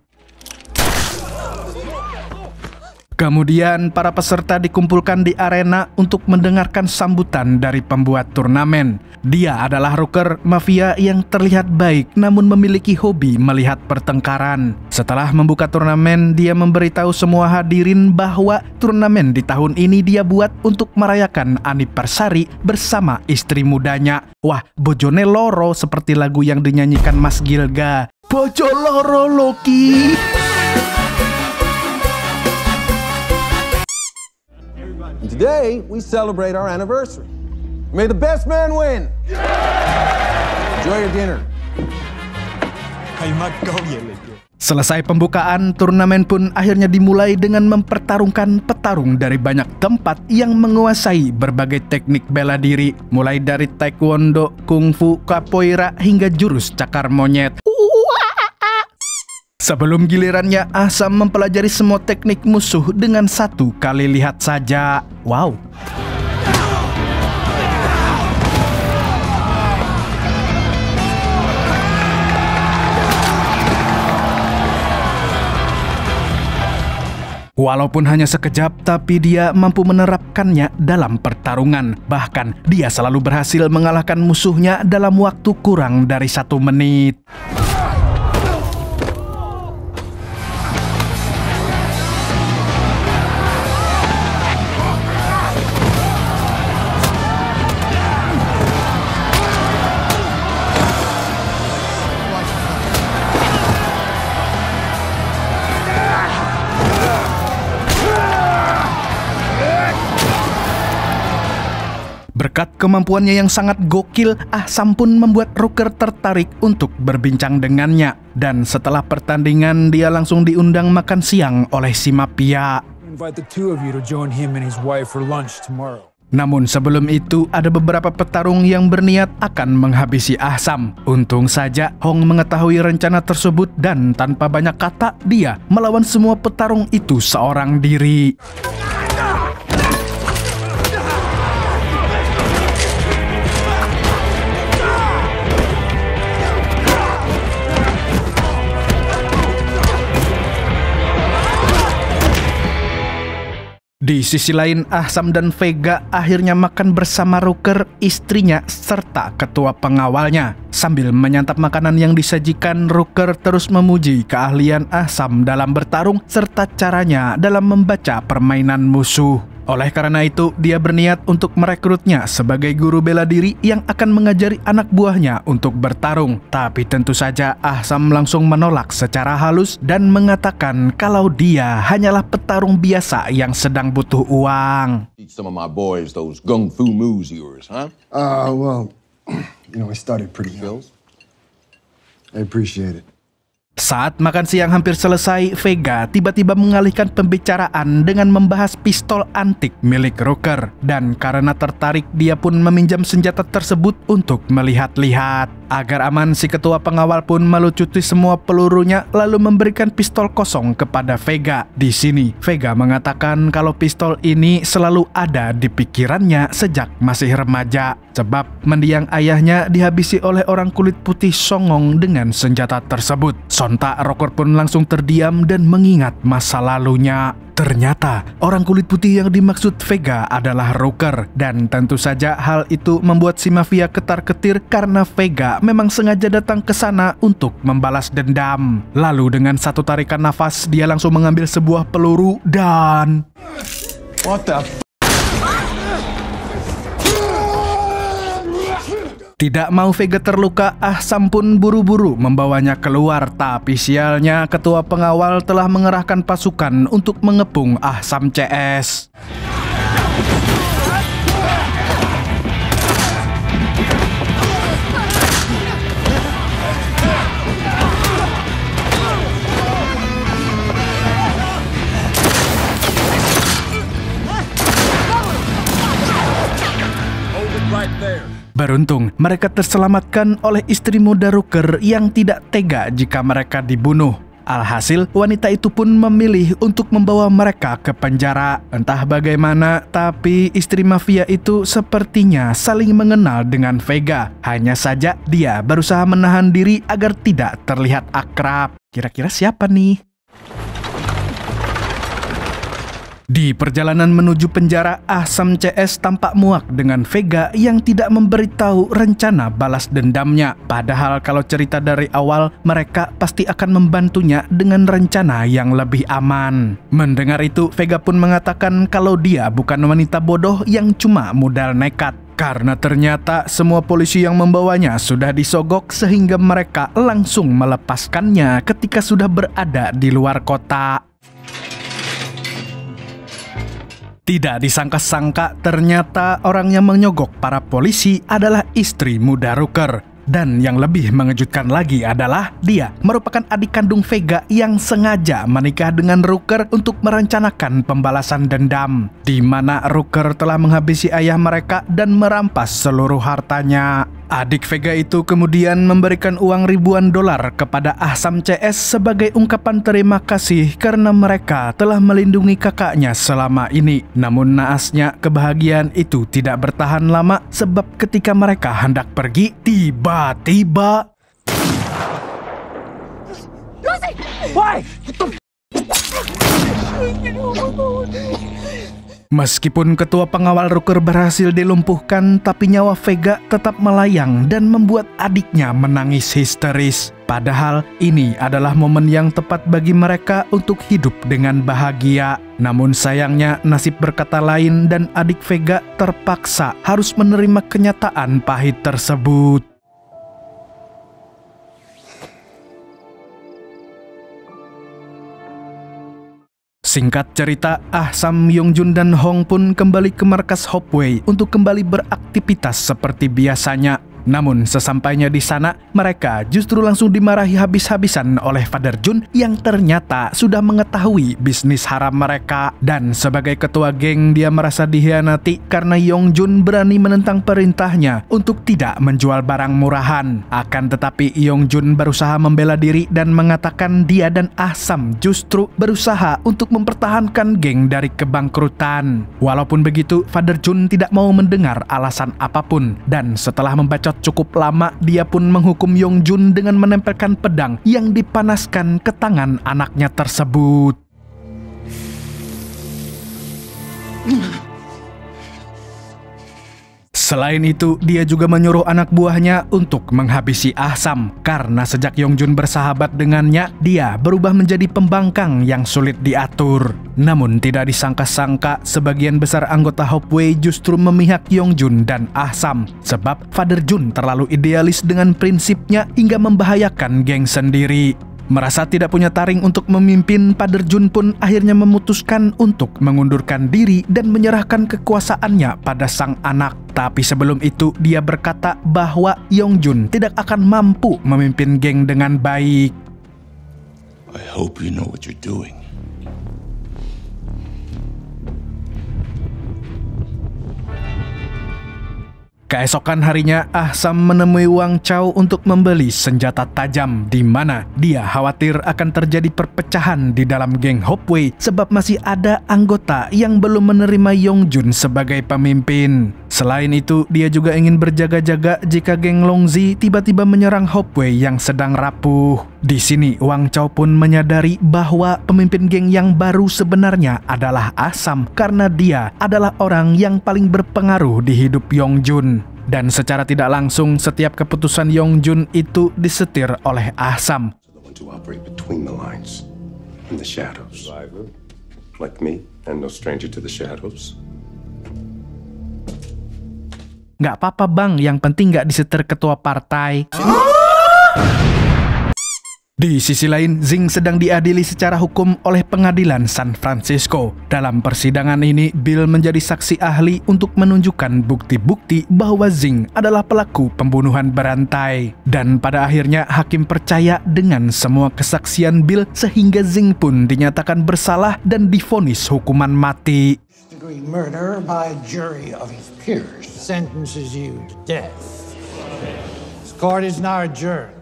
Kemudian para peserta dikumpulkan di arena untuk mendengarkan sambutan dari pembuat turnamen. Dia adalah rocker mafia yang terlihat baik namun memiliki hobi melihat pertengkaran. Setelah membuka turnamen, dia memberitahu semua hadirin bahwa turnamen di tahun ini dia buat untuk merayakan anniversary bersama istri mudanya. Wah, bojone loro seperti lagu yang dinyanyikan Mas Gilga. Bojo loro Loki. Today, we celebrate our anniversary. May the best man win. Enjoy your dinner. Selesai pembukaan, turnamen pun akhirnya dimulai dengan mempertarungkan petarung dari banyak tempat yang menguasai berbagai teknik bela diri, mulai dari taekwondo, kungfu, capoeira, hingga jurus cakar monyet. Sebelum gilirannya, Ahsam mempelajari semua teknik musuh dengan satu kali lihat saja. Wow! Walaupun hanya sekejap, tapi dia mampu menerapkannya dalam pertarungan. Bahkan, dia selalu berhasil mengalahkan musuhnya dalam waktu kurang dari 1 menit. Berkat kemampuannya yang sangat gokil, Ahsam pun membuat Rooker tertarik untuk berbincang dengannya. Dan setelah pertandingan, dia langsung diundang makan siang oleh si mafia. Namun sebelum itu, ada beberapa petarung yang berniat akan menghabisi Ahsam. Untung saja Hong mengetahui rencana tersebut dan tanpa banyak kata, dia melawan semua petarung itu seorang diri. Di sisi lain, Ahsam dan Vega akhirnya makan bersama Rooker, istrinya, serta ketua pengawalnya. Sambil menyantap makanan yang disajikan, Rooker terus memuji keahlian Ahsam dalam bertarung serta caranya dalam membaca permainan musuh. Oleh karena itu, dia berniat untuk merekrutnya sebagai guru bela diri yang akan mengajari anak buahnya untuk bertarung. Tapi tentu saja Ahsam langsung menolak secara halus dan mengatakan kalau dia hanyalah petarung biasa yang sedang butuh uang. Teach some of my boys those gung fu moves of yours, huh? Well, I started pretty young. I appreciate it. Saat makan siang hampir selesai, Vega tiba-tiba mengalihkan pembicaraan dengan membahas pistol antik milik Rooker. Dan karena tertarik, dia pun meminjam senjata tersebut untuk melihat-lihat. Agar aman, si ketua pengawal pun melucuti semua pelurunya lalu memberikan pistol kosong kepada Vega. Di sini, Vega mengatakan kalau pistol ini selalu ada di pikirannya sejak masih remaja. Sebab mendiang ayahnya dihabisi oleh orang kulit putih songong dengan senjata tersebut. Sontak Rooker pun langsung terdiam dan mengingat masa lalunya. Ternyata orang kulit putih yang dimaksud Vega adalah Rooker. Dan tentu saja hal itu membuat si mafia ketar-ketir karena Vega memang sengaja datang ke sana untuk membalas dendam. Lalu dengan satu tarikan nafas, dia langsung mengambil sebuah peluru dan... What the f***? Tidak mau Vega terluka, Ahsam pun buru-buru membawanya keluar. Tapi sialnya, ketua pengawal telah mengerahkan pasukan untuk mengepung Ahsam CS. Beruntung, mereka terselamatkan oleh istri muda Rooker yang tidak tega jika mereka dibunuh. Alhasil, wanita itu pun memilih untuk membawa mereka ke penjara. Entah bagaimana, tapi istri mafia itu sepertinya saling mengenal dengan Vega. Hanya saja dia berusaha menahan diri agar tidak terlihat akrab. Kira-kira siapa nih? Di perjalanan menuju penjara, Ahsam CS tampak muak dengan Vega yang tidak memberitahu rencana balas dendamnya. Padahal kalau cerita dari awal, mereka pasti akan membantunya dengan rencana yang lebih aman. Mendengar itu, Vega pun mengatakan kalau dia bukan wanita bodoh yang cuma modal nekat. Karena ternyata semua polisi yang membawanya sudah disogok sehingga mereka langsung melepaskannya ketika sudah berada di luar kota. Tidak disangka-sangka ternyata orang yang menyogok para polisi adalah istri muda Rooker. Dan yang lebih mengejutkan lagi adalah dia merupakan adik kandung Vega yang sengaja menikah dengan Rooker untuk merencanakan pembalasan dendam, di mana Rooker telah menghabisi ayah mereka dan merampas seluruh hartanya. Adik Vega itu kemudian memberikan uang ribuan dolar kepada Ahsam CS sebagai ungkapan terima kasih karena mereka telah melindungi kakaknya selama ini. Namun naasnya kebahagiaan itu tidak bertahan lama sebab ketika mereka hendak pergi, tiba-tiba meskipun ketua pengawal Rooker berhasil dilumpuhkan, tapi nyawa Vega tetap melayang dan membuat adiknya menangis histeris. Padahal ini adalah momen yang tepat bagi mereka untuk hidup dengan bahagia. Namun sayangnya nasib berkata lain dan adik Vega terpaksa harus menerima kenyataan pahit tersebut. Singkat cerita, Ahsam, Yongjun, dan Hong pun kembali ke markas Hopeway untuk kembali beraktivitas seperti biasanya. Namun sesampainya di sana, mereka justru langsung dimarahi habis-habisan oleh Father Jun yang ternyata sudah mengetahui bisnis haram mereka. Dan sebagai ketua geng, dia merasa dikhianati karena Yongjun berani menentang perintahnya untuk tidak menjual barang murahan. Akan tetapi Yongjun berusaha membela diri dan mengatakan dia dan Ahsam justru berusaha untuk mempertahankan geng dari kebangkrutan. Walaupun begitu, Father Jun tidak mau mendengar alasan apapun, dan setelah membaca cukup lama, dia pun menghukum Yongjun dengan menempelkan pedang yang dipanaskan ke tangan anaknya tersebut. Selain itu, dia juga menyuruh anak buahnya untuk menghabisi Ahsam karena sejak Yongjun bersahabat dengannya, dia berubah menjadi pembangkang yang sulit diatur. Namun tidak disangka-sangka, sebagian besar anggota Hopeway justru memihak Yongjun dan Ahsam sebab Father Jun terlalu idealis dengan prinsipnya hingga membahayakan geng sendiri. Merasa tidak punya taring untuk memimpin, Father Jun pun akhirnya memutuskan untuk mengundurkan diri dan menyerahkan kekuasaannya pada sang anak. Tapi sebelum itu, dia berkata bahwa Yongjun tidak akan mampu memimpin geng dengan baik. I hope you know what you're doing. Keesokan harinya, Ahsam menemui Wang Chao untuk membeli senjata tajam, di mana dia khawatir akan terjadi perpecahan di dalam geng Hopeway sebab masih ada anggota yang belum menerima Yongjun sebagai pemimpin. Selain itu, dia juga ingin berjaga-jaga jika geng Longzi tiba-tiba menyerang Hopeway yang sedang rapuh. Di sini, Wang Chao pun menyadari bahwa pemimpin geng yang baru sebenarnya adalah Ahsam karena dia adalah orang yang paling berpengaruh di hidup Yongjun. Dan secara tidak langsung, setiap keputusan Yongjun itu disetir oleh Ahsam. To operate between the lines, in the shadows. Like me, and no stranger to the shadows. Nggak apa-apa bang, yang penting nggak disetir ketua partai. Di sisi lain, Zing sedang diadili secara hukum oleh pengadilan San Francisco. Dalam persidangan ini, Bill menjadi saksi ahli untuk menunjukkan bukti-bukti bahwa Zing adalah pelaku pembunuhan berantai. Dan pada akhirnya, hakim percaya dengan semua kesaksian Bill sehingga Zing pun dinyatakan bersalah dan divonis hukuman mati. Degree murder by jury of his peers sentences you to death. This court is now adjourned.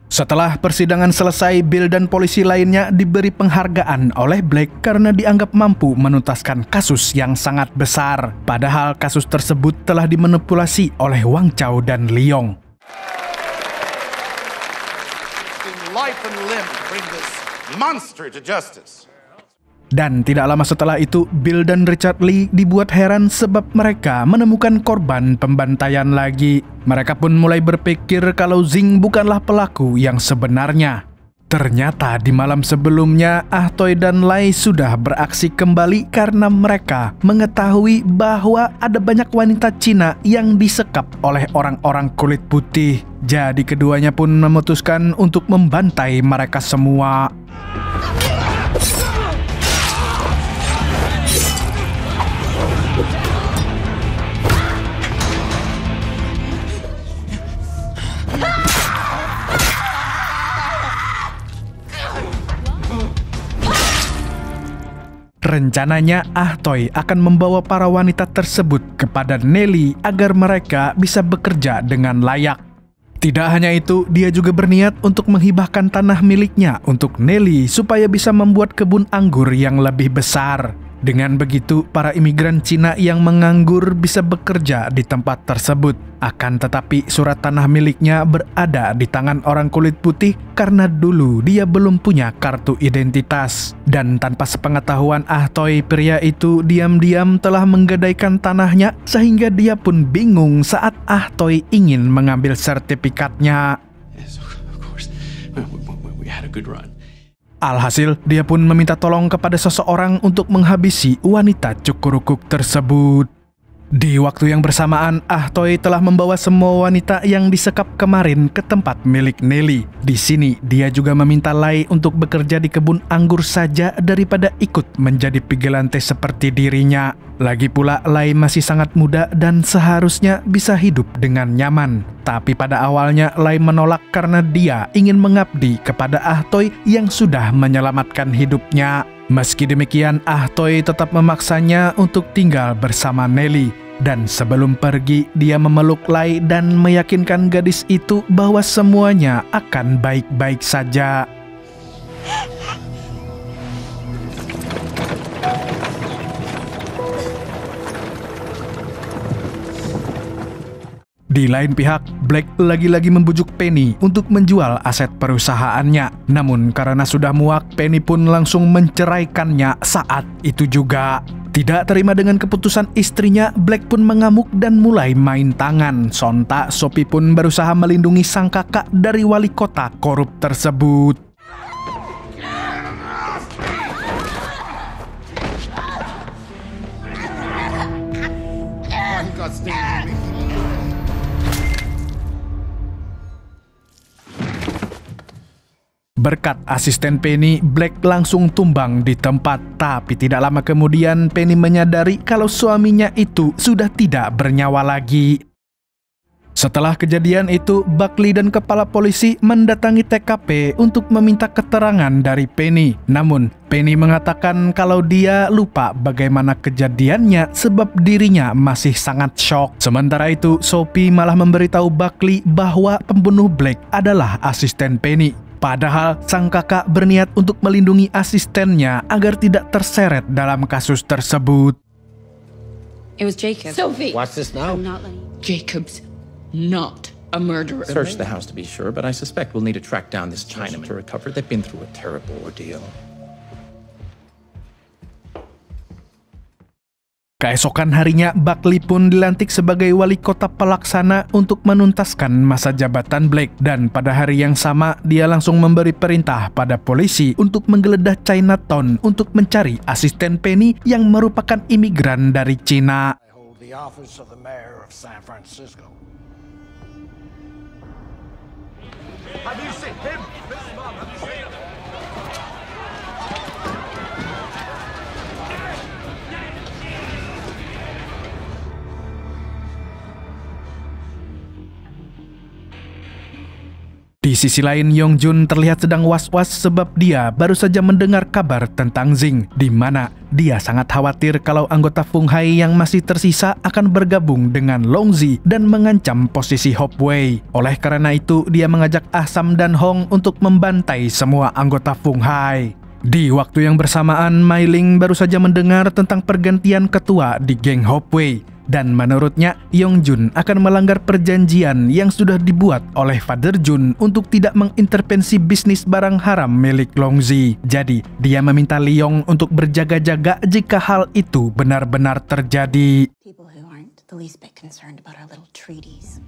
Setelah persidangan selesai, Bill dan polisi lainnya diberi penghargaan oleh Blake karena dianggap mampu menuntaskan kasus yang sangat besar. Padahal kasus tersebut telah dimanipulasi oleh Wang Chao dan Leong. Life and limb bring this monster to justice. Dan tidak lama setelah itu, Bill dan Richard Lee dibuat heran sebab mereka menemukan korban pembantaian lagi. Mereka pun mulai berpikir kalau Zing bukanlah pelaku yang sebenarnya. Ternyata di malam sebelumnya, Ah Toy dan Lai sudah beraksi kembali karena mereka mengetahui bahwa ada banyak wanita Cina yang disekap oleh orang-orang kulit putih. Jadi keduanya pun memutuskan untuk membantai mereka semua. Rencananya Ah Toy akan membawa para wanita tersebut kepada Nelly agar mereka bisa bekerja dengan layak. Tidak hanya itu, dia juga berniat untuk menghibahkan tanah miliknya untuk Nelly supaya bisa membuat kebun anggur yang lebih besar. Dengan begitu, para imigran Cina yang menganggur bisa bekerja di tempat tersebut. Akan tetapi, surat tanah miliknya berada di tangan orang kulit putih karena dulu dia belum punya kartu identitas. Dan tanpa sepengetahuan Ah Toy, pria itu diam-diam telah menggadaikan tanahnya sehingga dia pun bingung saat Ah Toy ingin mengambil sertifikatnya. Yes, of course. We had a good run. Alhasil, dia pun meminta tolong kepada seseorang untuk menghabisi wanita cukurukuk tersebut. Di waktu yang bersamaan, Ah Toy telah membawa semua wanita yang disekap kemarin ke tempat milik Nelly. Di sini, dia juga meminta Lai untuk bekerja di kebun anggur saja daripada ikut menjadi vigilante seperti dirinya. Lagi pula, Lai masih sangat muda dan seharusnya bisa hidup dengan nyaman. Tapi pada awalnya, Lai menolak karena dia ingin mengabdi kepada Ah Toy yang sudah menyelamatkan hidupnya. Meski demikian, Ah Toy tetap memaksanya untuk tinggal bersama Nelly. Dan sebelum pergi, dia memeluk Lai dan meyakinkan gadis itu bahwa semuanya akan baik-baik saja. Di lain pihak, Black lagi-lagi membujuk Penny untuk menjual aset perusahaannya. Namun karena sudah muak, Penny pun langsung menceraikannya saat itu juga. Tidak terima dengan keputusan istrinya, Black pun mengamuk dan mulai main tangan. Sontak, Sophie pun berusaha melindungi sang kakak dari wali kota korup tersebut. Berkat asisten Penny, Black langsung tumbang di tempat. Tapi tidak lama kemudian, Penny menyadari kalau suaminya itu sudah tidak bernyawa lagi. Setelah kejadian itu, Buckley dan kepala polisi mendatangi TKP untuk meminta keterangan dari Penny. Namun, Penny mengatakan kalau dia lupa bagaimana kejadiannya sebab dirinya masih sangat shock. Sementara itu, Sophie malah memberitahu Buckley bahwa pembunuh Black adalah asisten Penny. Padahal sang kakak berniat untuk melindungi asistennya agar tidak terseret dalam kasus tersebut. It was Jacob. Sophie! Watch this now. I'm not letting you. Jacob's not a murderer. Search the house to be sure, but I suspect we'll need to track down this Chinaman to recover. They've been through a terrible ordeal. Keesokan harinya, Buckley pun dilantik sebagai wali kota pelaksana untuk menuntaskan masa jabatan Black. Dan pada hari yang sama, dia langsung memberi perintah pada polisi untuk menggeledah Chinatown untuk mencari asisten Penny yang merupakan imigran dari Cina. I hold the office of the mayor of San Francisco. Have you seen him? Miss Mom, have you seen him? Di sisi lain, Yong Jun terlihat sedang was-was sebab dia baru saja mendengar kabar tentang Zing, di mana dia sangat khawatir kalau anggota Fung Hai yang masih tersisa akan bergabung dengan Long Zi dan mengancam posisi Hop Wei. Oleh karena itu, dia mengajak Ah Sam dan Hong untuk membantai semua anggota Fung Hai. Di waktu yang bersamaan, Mai Ling baru saja mendengar tentang pergantian ketua di geng Hop Wei. Dan menurutnya, Yong Jun akan melanggar perjanjian yang sudah dibuat oleh Father Jun untuk tidak mengintervensi bisnis barang haram milik Long Zi. Jadi, dia meminta Leong untuk berjaga-jaga jika hal itu benar-benar terjadi. People who aren't the least bit concerned about our little treaties.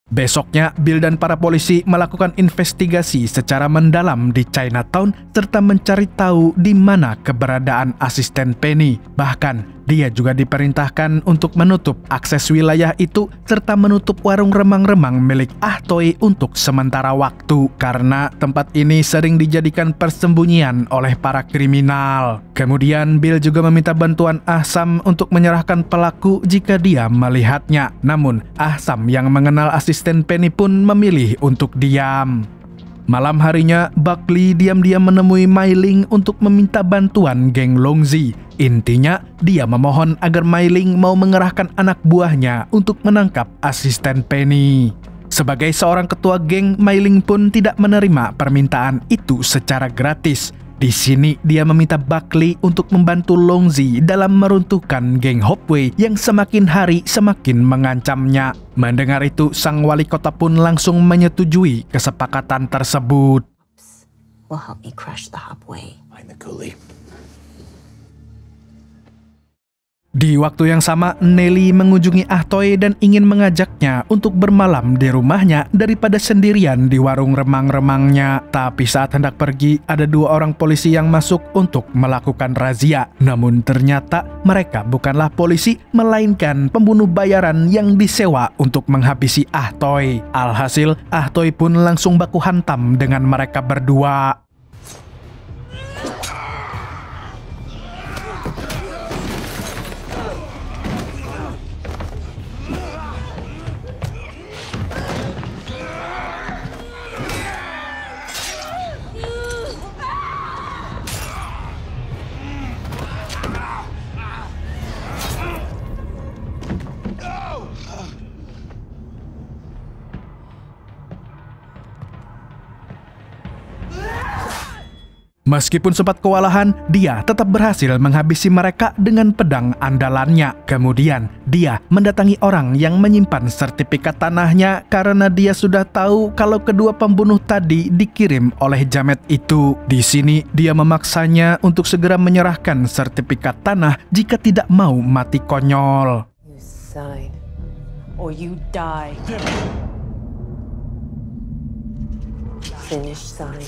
Besoknya, Bill dan para polisi melakukan investigasi secara mendalam di Chinatown serta mencari tahu di mana keberadaan asisten Penny. Bahkan, dia juga diperintahkan untuk menutup akses wilayah itu serta menutup warung remang-remang milik Ah Toy untuk sementara waktu karena tempat ini sering dijadikan persembunyian oleh para kriminal. Kemudian Bill juga meminta bantuan Ah Sam untuk menyerahkan pelaku jika dia melihatnya. Namun Ah Sam yang mengenal asisten Penny pun memilih untuk diam. Malam harinya, Buckley diam-diam menemui Mai Ling untuk meminta bantuan geng Longzi. Intinya, dia memohon agar Mai Ling mau mengerahkan anak buahnya untuk menangkap asisten Penny. Sebagai seorang ketua geng, Mai Ling pun tidak menerima permintaan itu secara gratis. Di sini, dia meminta Buckley untuk membantu Longzi dalam meruntuhkan geng Hopway yang semakin hari semakin mengancamnya. Mendengar itu, sang wali kota pun langsung menyetujui kesepakatan tersebut. Will help me crush the Hopway. Find the coolie. Di waktu yang sama, Nelly mengunjungi Ah Toy dan ingin mengajaknya untuk bermalam di rumahnya daripada sendirian di warung remang-remangnya. Tapi saat hendak pergi, ada 2 orang polisi yang masuk untuk melakukan razia. Namun ternyata mereka bukanlah polisi, melainkan pembunuh bayaran yang disewa untuk menghabisi Ah Toy. Alhasil, Ah Toy pun langsung baku hantam dengan mereka berdua. Meskipun sempat kewalahan, dia tetap berhasil menghabisi mereka dengan pedang andalannya. Kemudian, dia mendatangi orang yang menyimpan sertifikat tanahnya karena dia sudah tahu kalau kedua pembunuh tadi dikirim oleh jamet itu. Di sini, dia memaksanya untuk segera menyerahkan sertifikat tanah jika tidak mau mati konyol. You sign, or you die. Finish sign.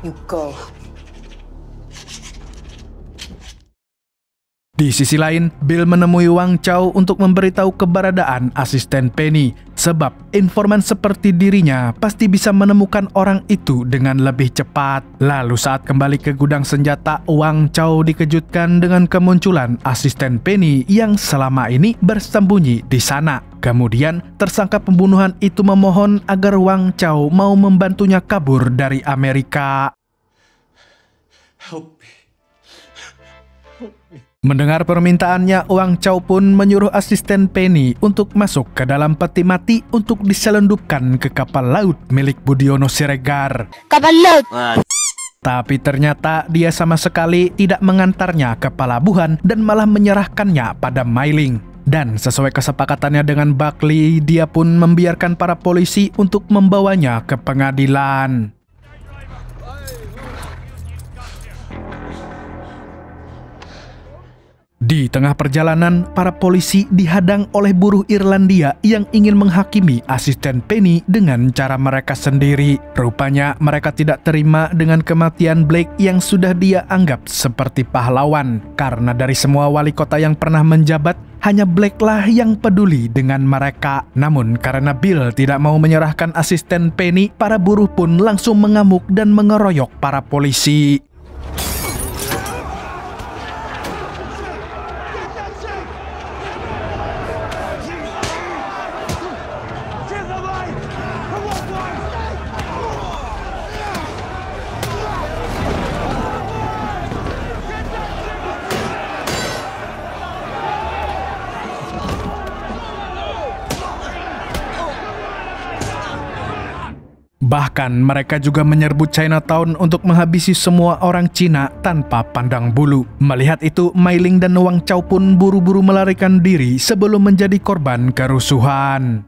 You go. Di sisi lain, Bill menemui Wang Chow untuk memberitahu keberadaan asisten Penny, sebab informan seperti dirinya pasti bisa menemukan orang itu dengan lebih cepat. Lalu saat kembali ke gudang senjata, Wang Chow dikejutkan dengan kemunculan asisten Penny yang selama ini bersembunyi di sana. Kemudian, tersangka pembunuhan itu memohon agar Wang Chow mau membantunya kabur dari Amerika. Help me. Mendengar permintaannya, Wang Chow pun menyuruh asisten Penny untuk masuk ke dalam peti mati untuk diselundupkan ke kapal laut milik Budiono Siregar. Kapal laut! Tapi ternyata dia sama sekali tidak mengantarnya ke pelabuhan dan malah menyerahkannya pada Mai Ling. Dan sesuai kesepakatannya dengan Buckley, dia pun membiarkan para polisi untuk membawanya ke pengadilan. Di tengah perjalanan, para polisi dihadang oleh buruh Irlandia yang ingin menghakimi asisten Penny dengan cara mereka sendiri. Rupanya mereka tidak terima dengan kematian Blake yang sudah dia anggap seperti pahlawan. Karena dari semua wali kota yang pernah menjabat, hanya Blake lah yang peduli dengan mereka. Namun karena Bill tidak mau menyerahkan asisten Penny, para buruh pun langsung mengamuk dan mengeroyok para polisi. Bahkan mereka juga menyerbu Chinatown untuk menghabisi semua orang Cina tanpa pandang bulu. Melihat itu, Mai Ling dan Wang Chow pun buru-buru melarikan diri sebelum menjadi korban kerusuhan.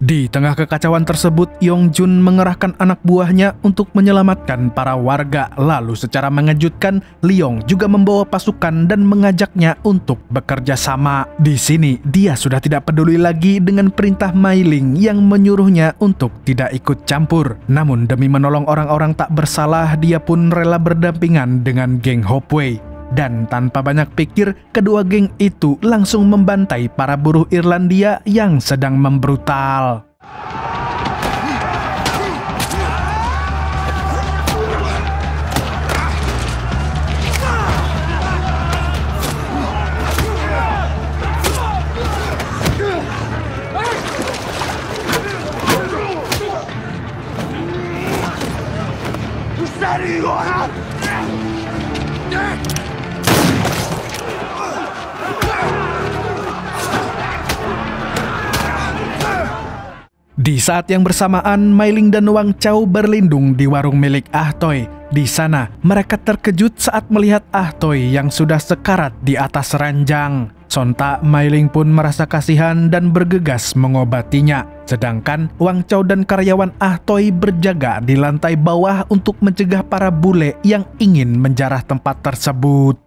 Di tengah kekacauan tersebut, Yong Jun mengerahkan anak buahnya untuk menyelamatkan para warga. Lalu secara mengejutkan, Leong juga membawa pasukan dan mengajaknya untuk bekerja sama. Di sini, dia sudah tidak peduli lagi dengan perintah Mai Ling yang menyuruhnya untuk tidak ikut campur. Namun demi menolong orang-orang tak bersalah, dia pun rela berdampingan dengan geng Hopeway. Dan tanpa banyak pikir, kedua geng itu langsung membantai para buruh Irlandia yang sedang membrutal. Di saat yang bersamaan, Mai Ling dan Wang Chao berlindung di warung milik Ah Toy. Di sana, mereka terkejut saat melihat Ah Toy yang sudah sekarat di atas ranjang. Sontak, Mai Ling pun merasa kasihan dan bergegas mengobatinya. Sedangkan Wang Chao dan karyawan Ah Toy berjaga di lantai bawah untuk mencegah para bule yang ingin menjarah tempat tersebut.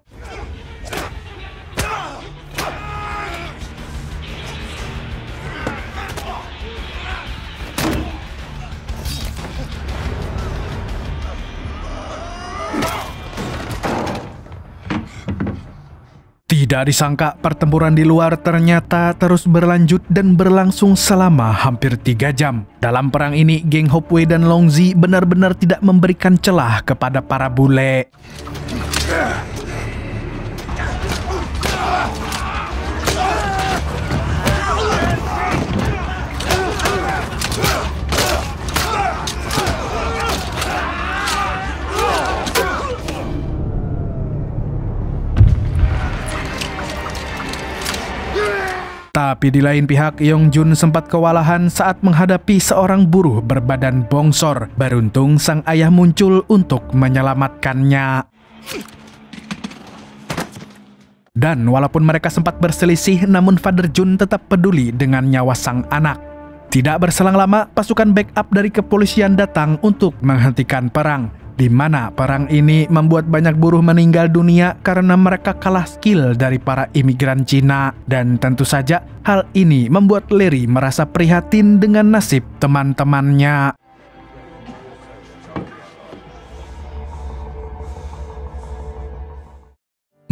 Tidak disangka pertempuran di luar ternyata terus berlanjut dan berlangsung selama hampir 3 jam. Dalam perang ini, geng Hopeway dan Longzi benar-benar tidak memberikan celah kepada para bule. Tapi di lain pihak, Yong Jun sempat kewalahan saat menghadapi seorang buruh berbadan bongsor. Beruntung sang ayah muncul untuk menyelamatkannya. Dan walaupun mereka sempat berselisih, namun Father Jun tetap peduli dengan nyawa sang anak. Tidak berselang lama, pasukan backup dari kepolisian datang untuk menghentikan perang. Di mana perang ini membuat banyak buruh meninggal dunia karena mereka kalah skill dari para imigran Cina. Dan tentu saja hal ini membuat Larry merasa prihatin dengan nasib teman-temannya.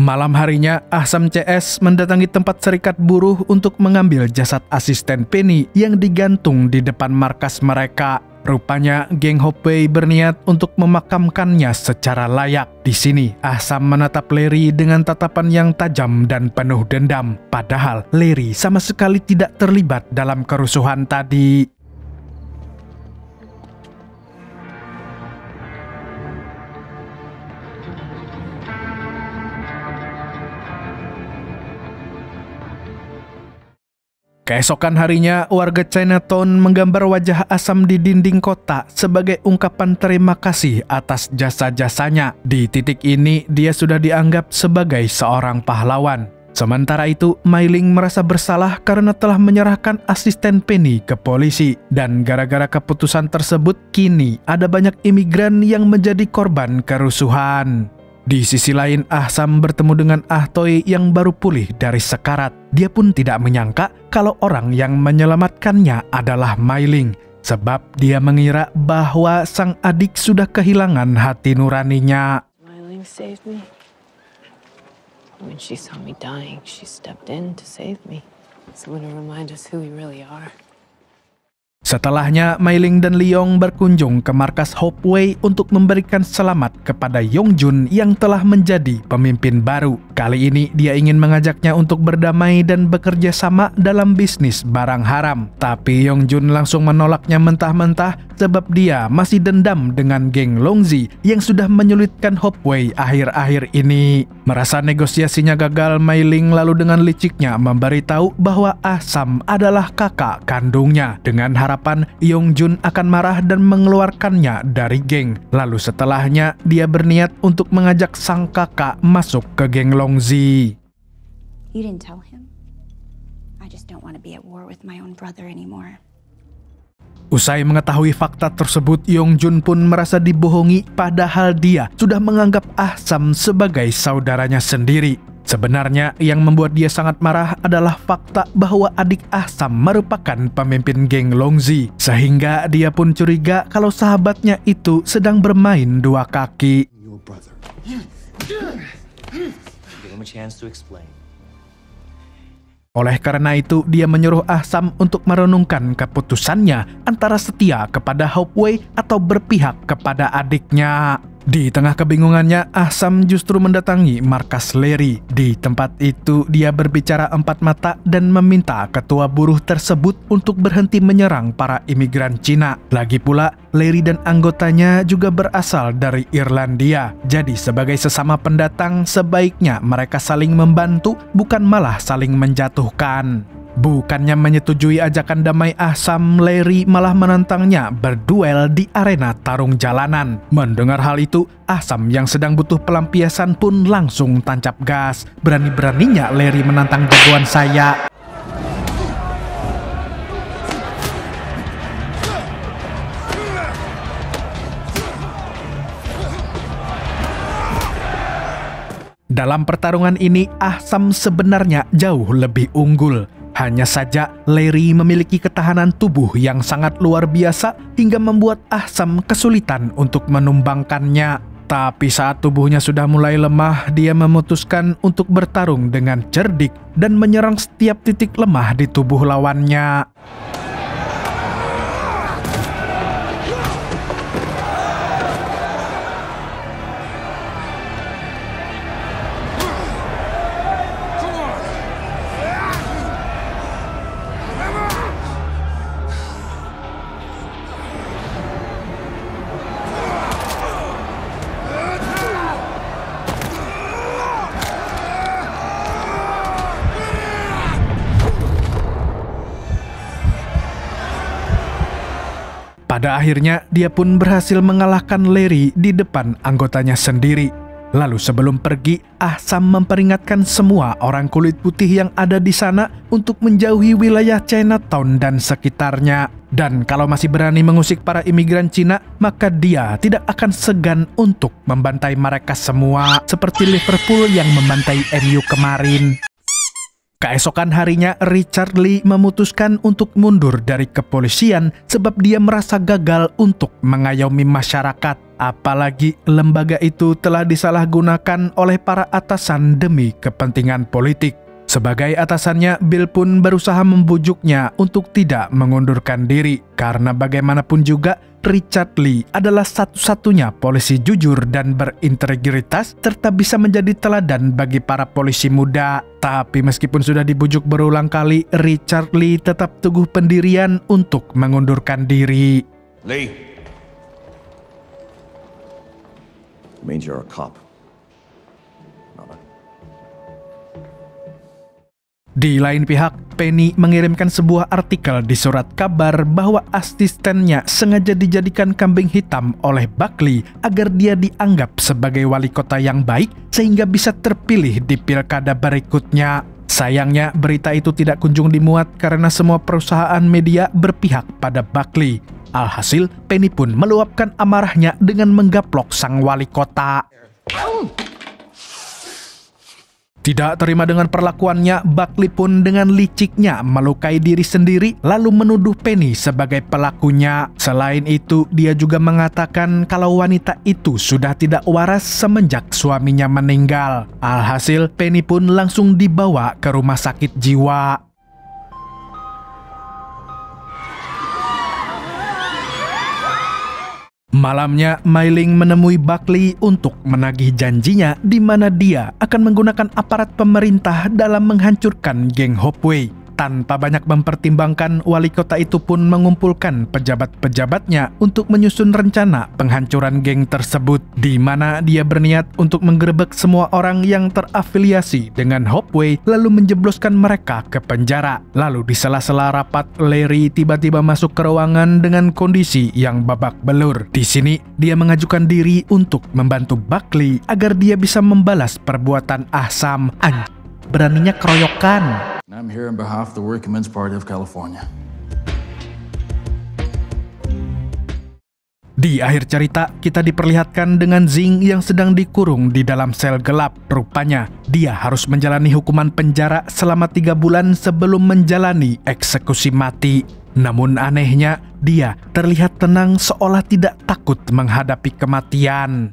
Malam harinya, Ahsam CS mendatangi tempat serikat buruh untuk mengambil jasad asisten Penny yang digantung di depan markas mereka. Rupanya, geng Hopeway berniat untuk memakamkannya secara layak. Di sini, Ahsam menatap Larry dengan tatapan yang tajam dan penuh dendam. Padahal, Larry sama sekali tidak terlibat dalam kerusuhan tadi. Keesokan harinya, warga Chinatown menggambar wajah Ahsam di dinding kota sebagai ungkapan terima kasih atas jasa-jasanya. Di titik ini, dia sudah dianggap sebagai seorang pahlawan. Sementara itu, Mai Ling merasa bersalah karena telah menyerahkan asisten Penny ke polisi. Dan gara-gara keputusan tersebut, kini ada banyak imigran yang menjadi korban kerusuhan. Di sisi lain, Ahsam bertemu dengan Ah Toy yang baru pulih dari sekarat. Dia pun tidak menyangka kalau orang yang menyelamatkannya adalah Mai Ling, sebab dia mengira bahwa sang adik sudah kehilangan hati nuraninya. Mai Ling saved me. When she saw me dying, she stepped in to save me. Someone to remind us who we really are. Setelahnya, Mai Ling dan Leong berkunjung ke markas Hopeway untuk memberikan selamat kepada Yong Jun yang telah menjadi pemimpin baru. Kali ini, dia ingin mengajaknya untuk berdamai dan bekerja sama dalam bisnis barang haram. Tapi Yong Jun langsung menolaknya mentah-mentah sebab dia masih dendam dengan geng Longzi yang sudah menyulitkan Hopeway akhir-akhir ini. Merasa negosiasinya gagal, Mai Ling lalu dengan liciknya memberitahu bahwa Ahsam adalah kakak kandungnya. Dengan harapan Yong Jun akan marah dan mengeluarkannya dari geng. Lalu setelahnya, dia berniat untuk mengajak sang kakak masuk ke geng Longzi. You didn't tell him? I just don't want to be at war with my own brother anymore. Usai mengetahui fakta tersebut, Yongjun pun merasa dibohongi padahal dia sudah menganggap Ah-sam sebagai saudaranya sendiri. Sebenarnya yang membuat dia sangat marah adalah fakta bahwa adik Ah-sam merupakan pemimpin geng Longzi, sehingga dia pun curiga kalau sahabatnya itu sedang bermain dua kaki. Oleh karena itu, dia menyuruh Ah-sam untuk merenungkan keputusannya antara setia kepada Hopeway atau berpihak kepada adiknya. Di tengah kebingungannya, Ah-sam justru mendatangi markas Larry. Di tempat itu, dia berbicara empat mata dan meminta ketua buruh tersebut untuk berhenti menyerang para imigran Cina. Lagi pula, Larry dan anggotanya juga berasal dari Irlandia. Jadi sebagai sesama pendatang, sebaiknya mereka saling membantu, bukan malah saling menjatuhkan. Bukannya menyetujui ajakan damai Ah-sam, Larry malah menantangnya berduel di arena tarung jalanan. Mendengar hal itu, Ah-sam yang sedang butuh pelampiasan pun langsung tancap gas. Berani-beraninya Larry menantang jagoan saya. Dalam pertarungan ini, Ah-sam sebenarnya jauh lebih unggul. Hanya saja Larry memiliki ketahanan tubuh yang sangat luar biasa hingga membuat Ah-sam kesulitan untuk menumbangkannya. Tapi saat tubuhnya sudah mulai lemah, dia memutuskan untuk bertarung dengan cerdik dan menyerang setiap titik lemah di tubuh lawannya. Pada akhirnya, dia pun berhasil mengalahkan Larry di depan anggotanya sendiri. Lalu sebelum pergi, Ah-sam memperingatkan semua orang kulit putih yang ada di sana untuk menjauhi wilayah Chinatown dan sekitarnya. Dan kalau masih berani mengusik para imigran Cina, maka dia tidak akan segan untuk membantai mereka semua, seperti Liverpool yang membantai MU kemarin. Keesokan harinya, Richard Lee memutuskan untuk mundur dari kepolisian sebab dia merasa gagal untuk mengayomi masyarakat. Apalagi lembaga itu telah disalahgunakan oleh para atasan demi kepentingan politik. Sebagai atasannya, Bill pun berusaha membujuknya untuk tidak mengundurkan diri. Karena bagaimanapun juga, Richard Lee adalah satu-satunya polisi jujur dan berintegritas serta bisa menjadi teladan bagi para polisi muda. Tapi meskipun sudah dibujuk berulang kali, Richard Lee tetap teguh pendirian untuk mengundurkan diri. Lee. It means you're a cop. Di lain pihak, Penny mengirimkan sebuah artikel di surat kabar bahwa asistennya sengaja dijadikan kambing hitam oleh Buckley agar dia dianggap sebagai wali kota yang baik sehingga bisa terpilih di pilkada berikutnya. Sayangnya, berita itu tidak kunjung dimuat karena semua perusahaan media berpihak pada Buckley. Alhasil, Penny pun meluapkan amarahnya dengan menggaplok sang wali kota. Tidak terima dengan perlakuannya, Buckley pun dengan liciknya melukai diri sendiri lalu menuduh Penny sebagai pelakunya. Selain itu, dia juga mengatakan kalau wanita itu sudah tidak waras semenjak suaminya meninggal. Alhasil, Penny pun langsung dibawa ke rumah sakit jiwa. Malamnya, Mai Ling menemui Buckley untuk menagih janjinya di mana dia akan menggunakan aparat pemerintah dalam menghancurkan geng Hopeway. Tanpa banyak mempertimbangkan, wali kota itu pun mengumpulkan pejabat-pejabatnya untuk menyusun rencana penghancuran geng tersebut, di mana dia berniat untuk menggerebek semua orang yang terafiliasi dengan Hopeway lalu menjebloskan mereka ke penjara. Lalu di sela-sela rapat, Larry tiba-tiba masuk ke ruangan dengan kondisi yang babak belur. Di sini, dia mengajukan diri untuk membantu Buckley agar dia bisa membalas perbuatan Ah-sam. Beraninya keroyokan. I'm here on behalf of the Working Men's Party of California. Di akhir cerita, kita diperlihatkan dengan Zing yang sedang dikurung di dalam sel gelap. Rupanya, dia harus menjalani hukuman penjara selama 3 bulan sebelum menjalani eksekusi mati. Namun anehnya, dia terlihat tenang seolah tidak takut menghadapi kematian.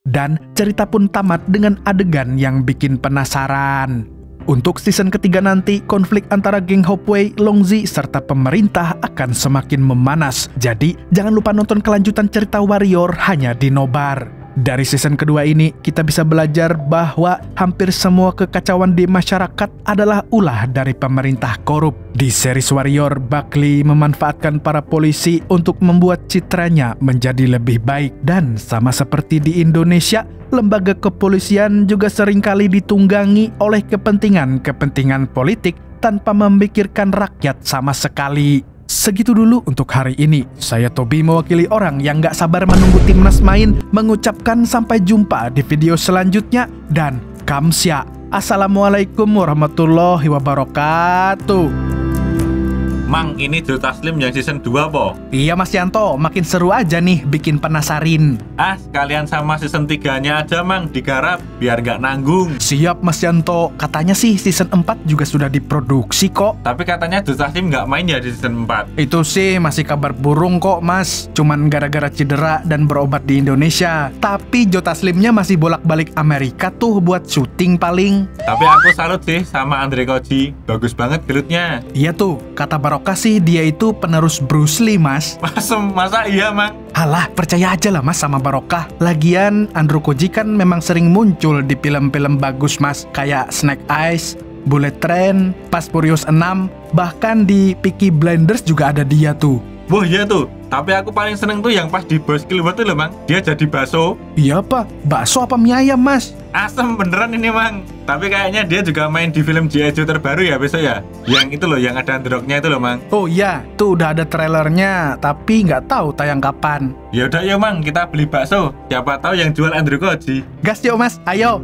Dan cerita pun tamat dengan adegan yang bikin penasaran. Untuk season ketiga nanti, konflik antara geng Hopeway, Longzi, serta pemerintah akan semakin memanas. Jadi, jangan lupa nonton kelanjutan cerita Warrior hanya di Nobar. Dari season kedua ini, kita bisa belajar bahwa hampir semua kekacauan di masyarakat adalah ulah dari pemerintah korup. Di series Warrior, Buckley memanfaatkan para polisi untuk membuat citranya menjadi lebih baik. Dan sama seperti di Indonesia, lembaga kepolisian juga seringkali ditunggangi oleh kepentingan-kepentingan politik tanpa memikirkan rakyat sama sekali. Segitu dulu untuk hari ini. Saya Tobi mewakili orang yang gak sabar menunggu timnas main, mengucapkan sampai jumpa di video selanjutnya dan kamsya. Assalamualaikum warahmatullahi wabarakatuh. Mang, ini Joe Taslim yang season 2 po? Iya Mas Yanto, makin seru aja nih, bikin penasarin. Sekalian sama season 3-nya aja Mang, digarap biar gak nanggung. Siap Mas Yanto, katanya sih season 4 juga sudah diproduksi kok. Tapi katanya Joe Taslim gak main ya di season 4. Itu sih masih kabar burung kok Mas, cuman gara-gara cedera dan berobat di Indonesia. Tapi Joe Taslimnya masih bolak-balik Amerika tuh buat syuting paling. Tapi aku salut sih sama Andre Koji, bagus banget gelutnya. Iya tuh, kata Barokah sih dia itu penerus Bruce Lee Mas. Masa iya Mang? Halah, percaya aja lah Mas sama Barokah. Lagian Andrew Koji kan memang sering muncul di film-film bagus Mas, kayak Snake Eyes, Bullet Train, Fast Furious 6, bahkan di Peaky Blinders juga ada dia tuh. Wah iya tuh, tapi aku paling seneng tuh yang pas di Boys Kill tuh loh Mang, dia jadi bakso. Iya Pak, bakso apa mie ayam Mas? Asem beneran ini Mang. Tapi kayaknya dia juga main di film G.I. Joe terbaru ya besok ya. Yang itu loh, yang ada Androidnya itu loh Mang. Oh iya, tuh udah ada trailernya, tapi nggak tahu tayang kapan. Ya udah ya Mang, kita beli bakso. Siapa tahu yang jual Andrew Koji. Gas yuk Mas, ayo.